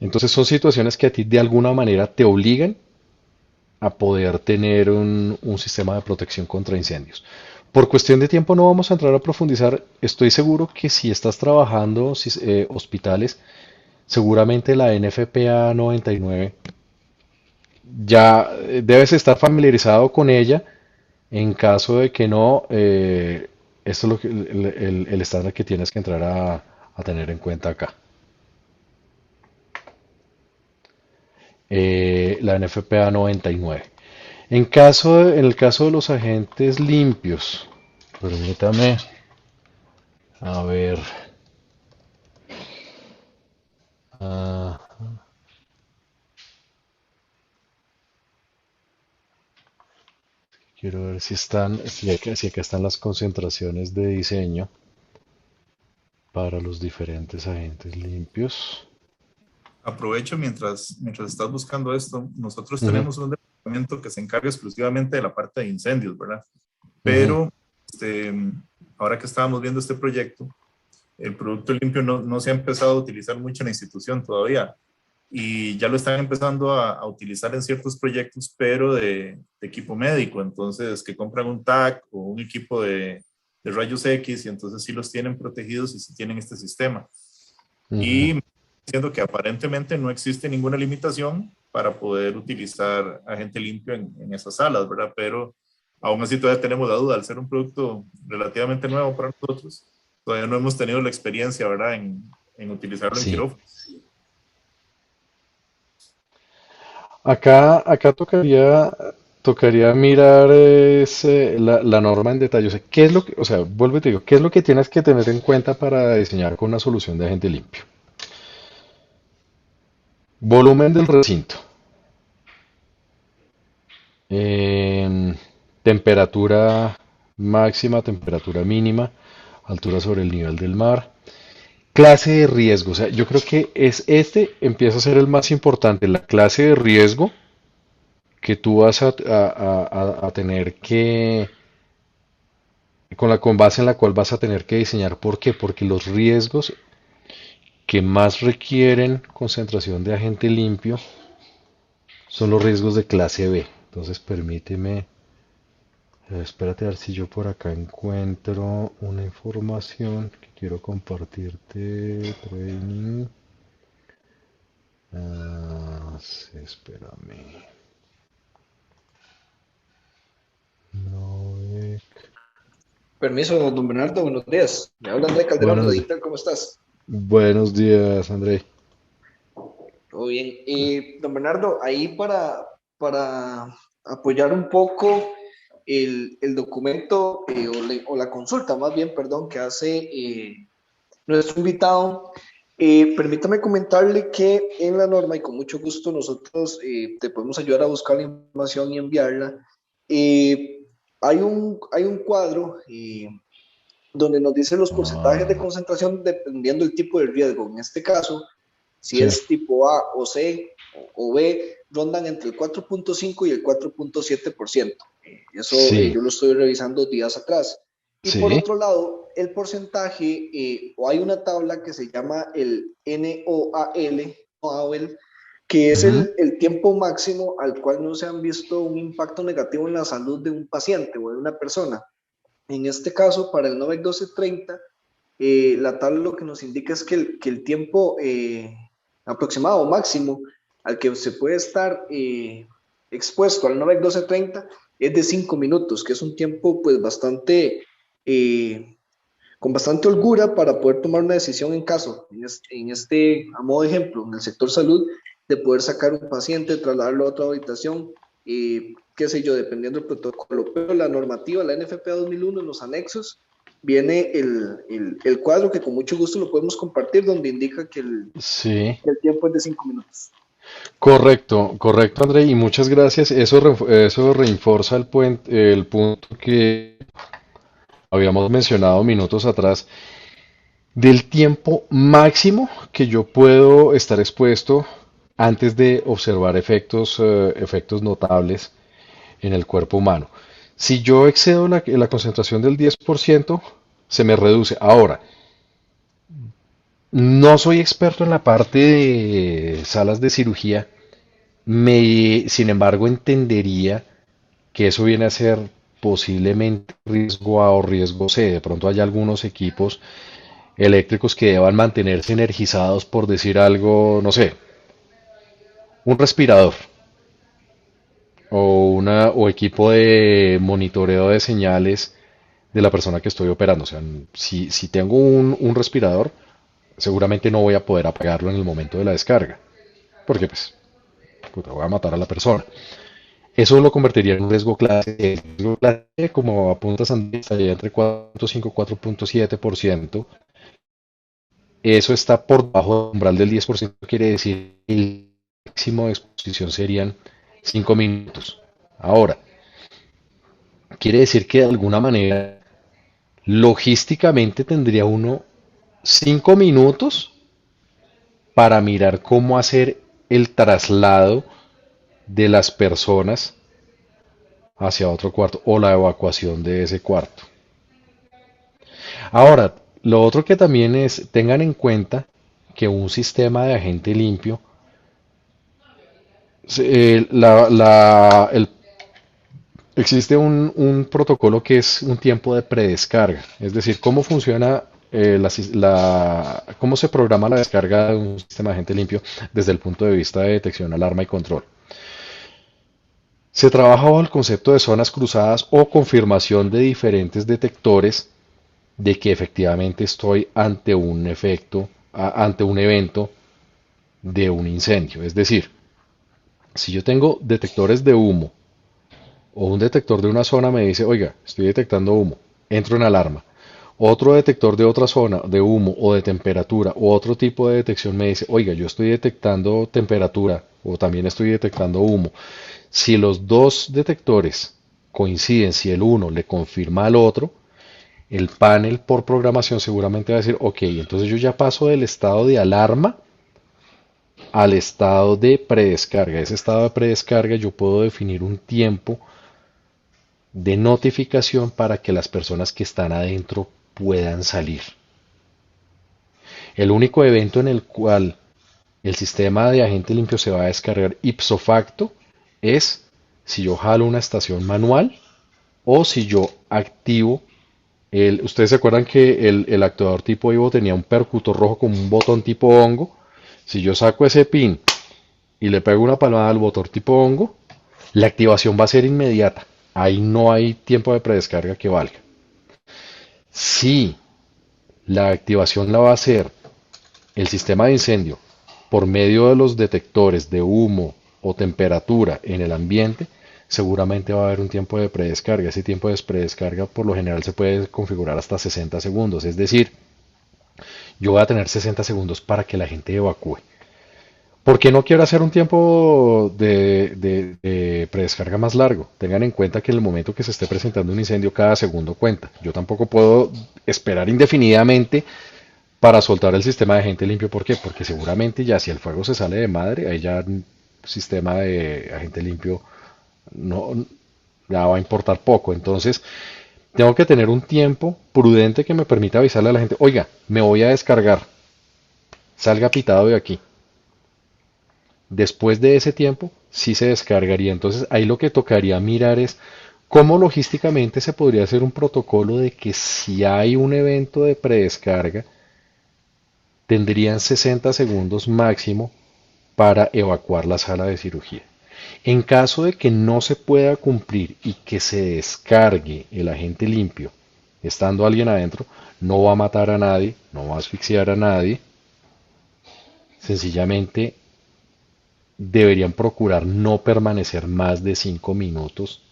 Entonces son situaciones que a ti de alguna manera te obligan a poder tener un sistema de protección contra incendios. Por cuestión de tiempo no vamos a entrar a profundizar. Estoy seguro que si estás trabajando hospitales, seguramente la NFPA 99 ya debes estar familiarizado con ella. En caso de que no, esto es lo que, el estándar que tienes que entrar a tener en cuenta acá. La NFPA 99. En el caso de los agentes limpios, permítame, a ver. ah, Quiero ver si acá están las concentraciones de diseño para los diferentes agentes limpios.
Aprovecho mientras estás buscando esto. Nosotros
Ujú,
tenemos un departamento que se encarga exclusivamente de la parte de incendios, ¿verdad?
ujú.
Pero este, ahora que estábamos viendo este proyecto, el producto limpio no se ha empezado a utilizar mucho en la institución todavía. Y ya lo están empezando a utilizar en ciertos proyectos, pero de equipo médico. Entonces, que compran un TAC o un equipo de rayos X y entonces sí los tienen protegidos y sí tienen este sistema.
Ujú.
Y diciendo que aparentemente no existe ninguna limitación para poder utilizar agente limpio en esas salas, ¿verdad? Pero aún así todavía tenemos la duda, al ser un producto relativamente nuevo para nosotros, todavía no hemos tenido la experiencia, ¿verdad? En utilizarlo en
Sí.
quirófano.
Acá tocaría mirar la norma en detalle. O sea, ¿qué es lo que, o sea, vuelvo y te digo, ¿qué es lo que tienes que tener en cuenta para diseñar con una solución de agente limpio? Volumen del recinto, em, temperatura máxima, temperatura mínima, altura sobre el nivel del mar, clase de riesgo. O sea, yo creo que empieza a ser el más importante, la clase de riesgo que tú vas a tener con base en la cual vas a tener que diseñar. ¿Por qué? Porque los riesgos que más requieren concentración de agente limpio son los riesgos de clase B. Entonces, permíteme, espérate a ver si yo por acá encuentro una información que quiero compartirte. Training. Sí, espérame. No,
Permiso, don Bernardo, buenos días. Me habla André Calderón de
buenos,
Digital, ¿cómo estás?
buenos días, André.
Todo bien. Don Bernardo, ahí para apoyar un poco el documento o la consulta, más bien, perdón, que hace nuestro invitado, permítame comentarle que en la norma, y con mucho gusto nosotros te podemos ayudar a buscar la información y enviarla, hay un cuadro donde nos dice los porcentajes de
Ah,
concentración dependiendo del tipo de riesgo. En este caso, si
sí,
es tipo A o C o B, rondan entre el 4.5 y el 4.7%. Eso
sí,
yo lo estoy revisando días atrás. Y por
sí.
otro lado, el porcentaje, o hay una tabla que se llama el NOAL, que es
Ujú.
el tiempo máximo al cual no se han visto un impacto negativo en la salud de un paciente o de una persona. En este caso, para el NOVEC 1230, la tabla lo que nos indica es que el tiempo aproximado máximo al que se puede estar expuesto al NOVEC 1230 es de 5 minutos, que es un tiempo pues bastante, con bastante holgura para poder tomar una decisión en caso, a modo de ejemplo, en el sector salud, de poder sacar un paciente, trasladarlo a otra habitación, qué sé yo, dependiendo del protocolo. Pero la normativa, la NFPA 2001, en los anexos, viene el cuadro que con mucho gusto lo podemos compartir, donde indica
Sí,
que el tiempo es de 5 minutos.
correcto, correcto, André, y muchas gracias. Eso reinforza el punto que habíamos mencionado minutos atrás del tiempo máximo que yo puedo estar expuesto antes de observar efectos notables en el cuerpo humano. Si yo excedo la concentración del 10%, se me reduce. Ahora, no soy experto en la parte de salas de cirugía, sin embargo, entendería que eso viene a ser posiblemente riesgo A o riesgo C. De pronto hay algunos equipos eléctricos que deban mantenerse energizados, por decir algo, no sé, un respirador o equipo de monitoreo de señales de la persona que estoy operando. O sea, si tengo un respirador, seguramente no voy a poder apagarlo en el momento de la descarga, porque pues puta, voy a matar a la persona. Eso lo convertiría en un riesgo clase. El riesgo clase, como apunta Sandy, estaría entre 4.5 y 4.7%. Eso está por debajo del umbral del 10%, quiere decir que el máximo de exposición serían 5 minutos. Ahora, quiere decir que de alguna manera, logísticamente tendría uno 5 minutos para mirar cómo hacer el traslado de las personas hacia otro cuarto o la evacuación de ese cuarto. Ahora, lo otro que también es, tengan en cuenta que un sistema de agente limpio, existe un protocolo que es un tiempo de predescarga, es decir, cómo funciona, cómo se programa la descarga de un sistema de agente limpio desde el punto de vista de detección, alarma y control. Se trabaja bajo el concepto de zonas cruzadas o confirmación de diferentes detectores de que efectivamente estoy ante ante un evento de un incendio. Es decir, si yo tengo detectores de humo o un detector de una zona me dice, oiga, estoy detectando humo, entro en alarma. Otro detector de otra zona de humo o de temperatura o otro tipo de detección me dice, oiga, yo estoy detectando temperatura o también estoy detectando humo. Si los dos detectores coinciden, si el uno le confirma al otro, el panel por programación seguramente va a decir, ok, entonces yo ya paso del estado de alarma al estado de predescarga. Ese estado de predescarga yo puedo definir un tiempo de notificación para que las personas que están adentro puedan salir. El único evento en el cual el sistema de agente limpio se va a descargar ipso facto es si yo jalo una estación manual o si yo activo ustedes se acuerdan que el actuador tipo Ivo tenía un percutor rojo con un botón tipo hongo. Si yo saco ese pin y le pego una palmada al botón tipo hongo, la activación va a ser inmediata. Ahí no hay tiempo de predescarga que valga. Si la activación la va a hacer el sistema de incendio por medio de los detectores de humo o temperatura en el ambiente, seguramente va a haber un tiempo de predescarga. Ese tiempo de predescarga por lo general se puede configurar hasta 60 segundos. Es decir, yo voy a tener 60 segundos para que la gente evacúe. ¿Por qué no quiero hacer un tiempo de predescarga más largo? Tengan en cuenta que en el momento que se esté presentando un incendio, cada segundo cuenta. Yo tampoco puedo esperar indefinidamente para soltar el sistema de agente limpio. ¿Por qué? Porque seguramente ya si el fuego se sale de madre, ahí ya el sistema de agente limpio no ya va a importar poco. Entonces, tengo que tener un tiempo prudente que me permita avisarle a la gente, oiga, me voy a descargar, salga pitado de aquí. Después de ese tiempo, sí se descargaría. Entonces, ahí lo que tocaría mirar es cómo logísticamente se podría hacer un protocolo de que si hay un evento de predescarga, tendrían 60 segundos máximo para evacuar la sala de cirugía. En caso de que no se pueda cumplir y que se descargue el agente limpio, estando alguien adentro, no va a matar a nadie, no va a asfixiar a nadie, sencillamente deberían procurar no permanecer más de 5 minutos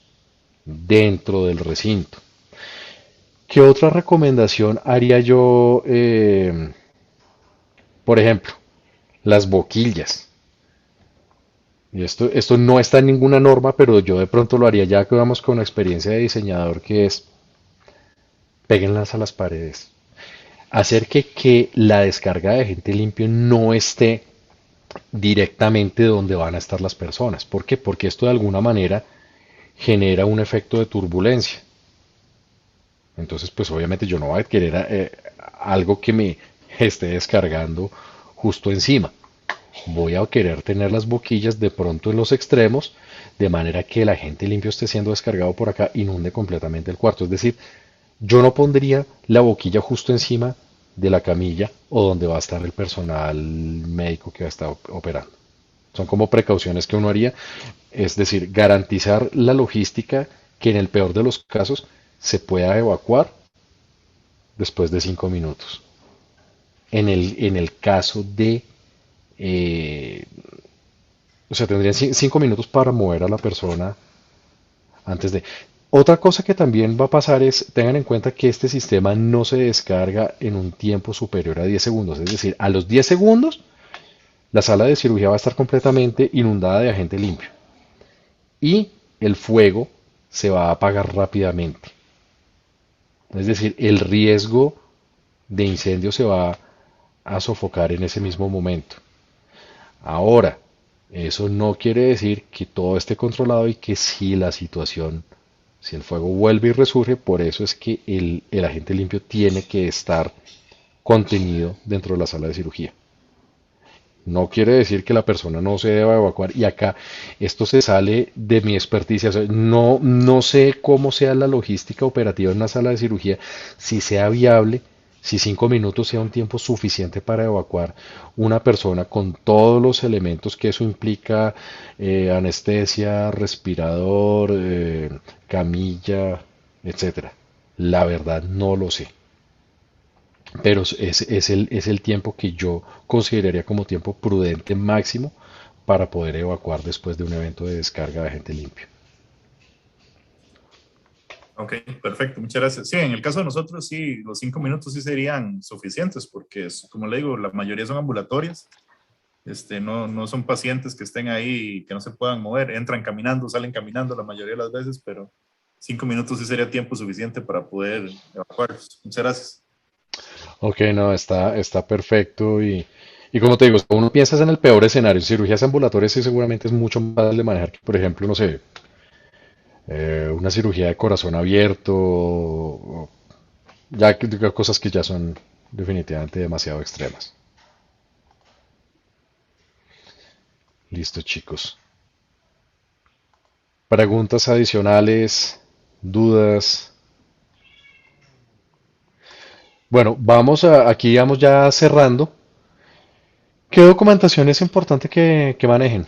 dentro del recinto. ¿Qué otra recomendación haría yo? Por ejemplo, las boquillas. Y esto no está en ninguna norma, pero yo de pronto lo haría ya que vamos con la experiencia de diseñador, que es péguenlas a las paredes. Hacer que la descarga de agente limpio no esté directamente donde van a estar las personas. ¿Por qué? Porque esto de alguna manera genera un efecto de turbulencia. Entonces, pues obviamente yo no voy a querer algo que me esté descargando justo encima. Voy a querer tener las boquillas de pronto en los extremos, de manera que el agente limpio esté siendo descargado por acá, inunde completamente el cuarto. Es decir, yo no pondría la boquilla justo encima de la camilla o donde va a estar el personal médico que va a estar operando. Son como precauciones que uno haría, es decir, garantizar la logística que en el peor de los casos se pueda evacuar después de 5 minutos. En el caso de, eh, o sea, tendrían 5 minutos para mover a la persona antes de... Otra cosa que también va a pasar es, tengan en cuenta que este sistema no se descarga en un tiempo superior a 10 segundos. Es decir, a los 10 segundos, la sala de cirugía va a estar completamente inundada de agente limpio. Y el fuego se va a apagar rápidamente. Es decir, el riesgo de incendio se va a sofocar en ese mismo momento. Ahora, eso no quiere decir que todo esté controlado y que si la situación, si el fuego vuelve y resurge, por eso es que el agente limpio tiene que estar contenido dentro de la sala de cirugía. No quiere decir que la persona no se deba evacuar. Y acá esto se sale de mi experticia. O sea, no sé cómo sea la logística operativa en una sala de cirugía, si sea viable, si 5 minutos sea un tiempo suficiente para evacuar una persona con todos los elementos que eso implica, anestesia, respirador, camilla, etcétera. La verdad no lo sé. Pero es el tiempo que yo consideraría como tiempo prudente máximo para poder evacuar después de un evento de descarga de agente limpio.
Ok, perfecto, muchas gracias. Sí, en el caso de nosotros, sí, los 5 minutos sí serían suficientes porque, como le digo, la mayoría son ambulatorias. No son pacientes que estén ahí y que no se puedan mover. Entran caminando, salen caminando la mayoría de las veces, pero 5 minutos sí sería tiempo suficiente para poder evacuarlos. Muchas gracias.
Ok, no, está perfecto y como te digo, uno piensa en el peor escenario, cirugías ambulatorias sí seguramente es mucho más fácil de manejar que, por ejemplo, no sé, una cirugía de corazón abierto, ya cosas que ya son definitivamente demasiado extremas. Listo, chicos. Preguntas adicionales, dudas. Bueno, aquí vamos ya cerrando. ¿Qué documentación es importante que manejen?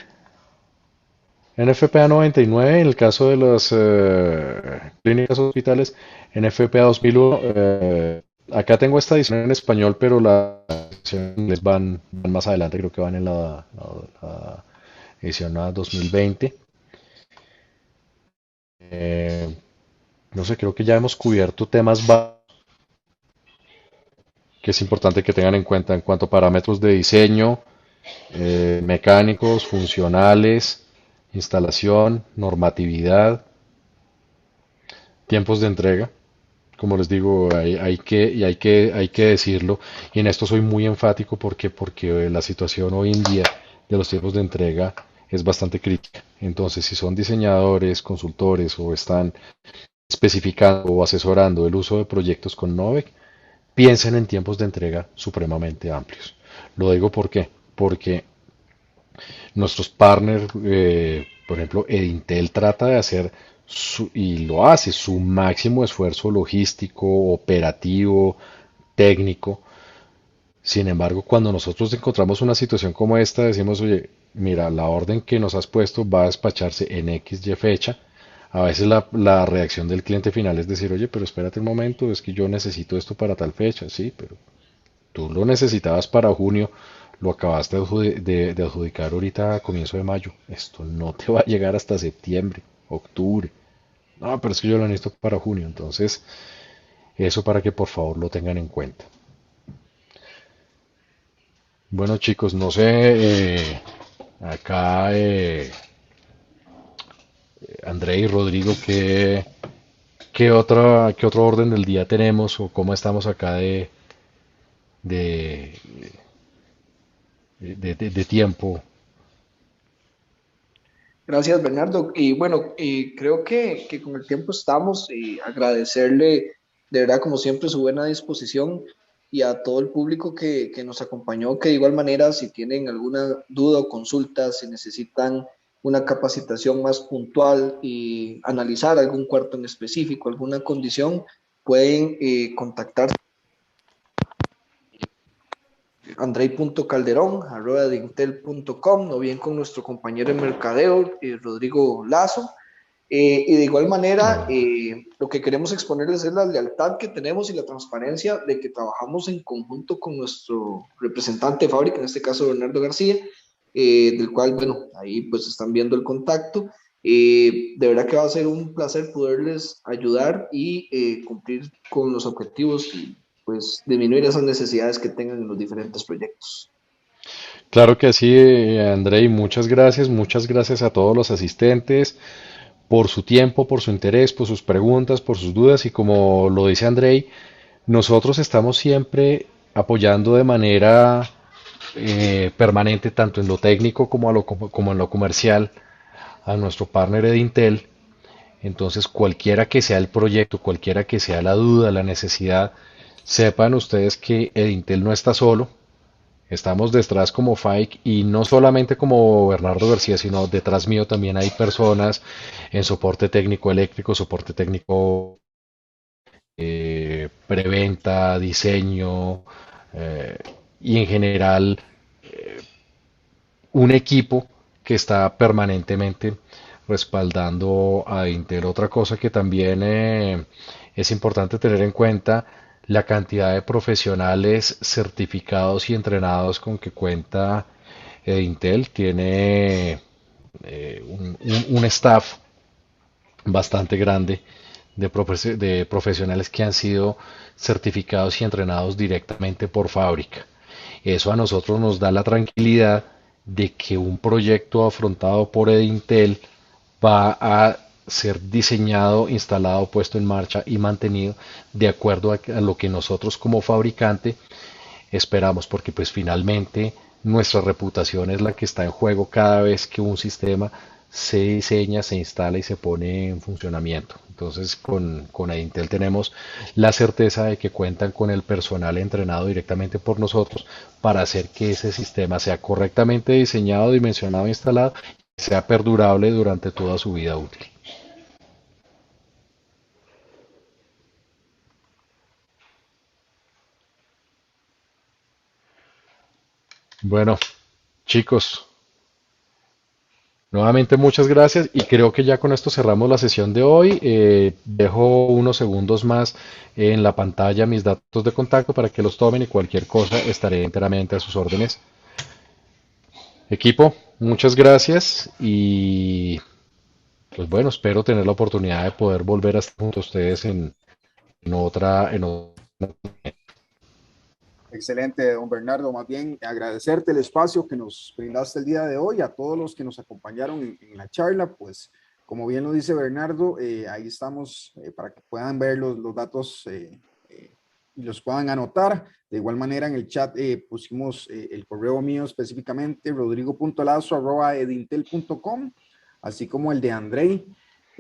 NFPA 99 en el caso de las clínicas hospitales, NFPA 2001. Acá tengo esta edición en español, pero las ediciones en inglés van más adelante, creo que van en la edición 2020. Eh, no sé, creo que ya hemos cubierto temas que es importante que tengan en cuenta en cuanto a parámetros de diseño, mecánicos, funcionales, instalación, normatividad, tiempos de entrega. Como les digo, hay que decirlo, y en esto soy muy enfático porque la situación hoy en día de los tiempos de entrega es bastante crítica. Entonces, si son diseñadores, consultores o están especificando o asesorando el uso de proyectos con Novec, piensen en tiempos de entrega supremamente amplios. Lo digo ¿por qué? Porque nuestros partners, por ejemplo, Edintel trata de hacer y lo hace su máximo esfuerzo logístico, operativo, técnico. Sin embargo, cuando nosotros encontramos una situación como esta, decimos, oye, mira, la orden que nos has puesto va a despacharse en X, Y fecha. A veces la reacción del cliente final es decir, oye, pero espérate un momento, es que yo necesito esto para tal fecha, sí, pero tú lo necesitabas para junio, lo acabaste de adjudicar ahorita a comienzo de mayo. Esto no te va a llegar hasta septiembre, octubre. No, pero es que yo lo necesito para junio. Entonces, eso para que por favor lo tengan en cuenta. Bueno, chicos, no sé, acá André y Rodrigo, ¿qué otro orden del día tenemos o cómo estamos acá de, de tiempo
Gracias, Bernardo. Y bueno, creo que con el tiempo estamos y agradecerle de verdad, como siempre, su buena disposición y a todo el público que nos acompañó, que de igual manera, si tienen alguna duda o consulta, si necesitan una capacitación más puntual y analizar algún cuarto en específico, alguna condición, pueden contactarse andrei.calderón@dintel.com o bien con nuestro compañero de mercadeo, Rodrigo Lazo. Y de igual manera, lo que queremos exponerles es la lealtad que tenemos y la transparencia de que trabajamos en conjunto con nuestro representante de fábrica, en este caso Bernardo García, del cual, bueno, ahí pues están viendo el contacto. De verdad que va a ser un placer poderles ayudar y cumplir con los objetivos y pues disminuir esas necesidades que tengan en los diferentes proyectos.
Claro que sí, Andrei, muchas gracias a todos los asistentes por su tiempo, por su interés, por sus preguntas, por sus dudas y como lo dice Andrei, nosotros estamos siempre apoyando de manera permanente tanto en lo técnico como, como en lo comercial a nuestro partner Edintel. Entonces, cualquiera que sea el proyecto, cualquiera que sea la duda, la necesidad, sepan ustedes que Edintel no está solo. Estamos detrás como FAIC y no solamente como Bernardo García, sino detrás mío también hay personas en soporte técnico eléctrico, soporte técnico preventa, diseño y en general un equipo que está permanentemente respaldando a Intel. Otra cosa que también es importante tener en cuenta, la cantidad de profesionales certificados y entrenados con que cuenta Intel. Tiene un staff bastante grande de profesionales que han sido certificados y entrenados directamente por fábrica. Eso a nosotros nos da la tranquilidad de que un proyecto afrontado por Edintel va a ser diseñado, instalado, puesto en marcha y mantenido de acuerdo a lo que nosotros como fabricante esperamos, porque pues finalmente nuestra reputación es la que está en juego cada vez que un sistema se diseña, se instala y se pone en funcionamiento. Entonces con Intel tenemos la certeza de que cuentan con el personal entrenado directamente por nosotros para hacer que ese sistema sea correctamente diseñado, dimensionado, instalado y sea perdurable durante toda su vida útil. Bueno, chicos, nuevamente muchas gracias y creo que ya con esto cerramos la sesión de hoy. Dejo unos segundos más en la pantalla mis datos de contacto para que los tomen y cualquier cosa estaré enteramente a sus órdenes. Equipo, muchas gracias y pues bueno, espero tener la oportunidad de poder volver a estar junto a ustedes en otra.
Excelente, don Bernardo. Más bien agradecerte el espacio que nos brindaste el día de hoy, a todos los que nos acompañaron en la charla. Pues como bien lo dice Bernardo, ahí estamos para que puedan ver los datos y los puedan anotar. De igual manera en el chat pusimos el correo mío específicamente, rodrigo.lazo@edintel.com, así como el de Andrei,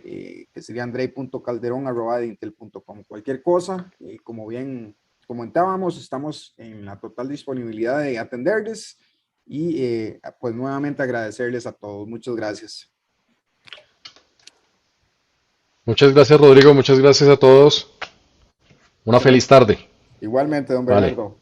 que sería andrei.calderón@edintel.com. Cualquier cosa, como bien comentábamos, estamos en la total disponibilidad de atenderles y pues nuevamente agradecerles a todos. Muchas gracias.
Muchas gracias, Rodrigo. Muchas gracias a todos. Una feliz tarde.
Igualmente, don
Vale.
Bernardo.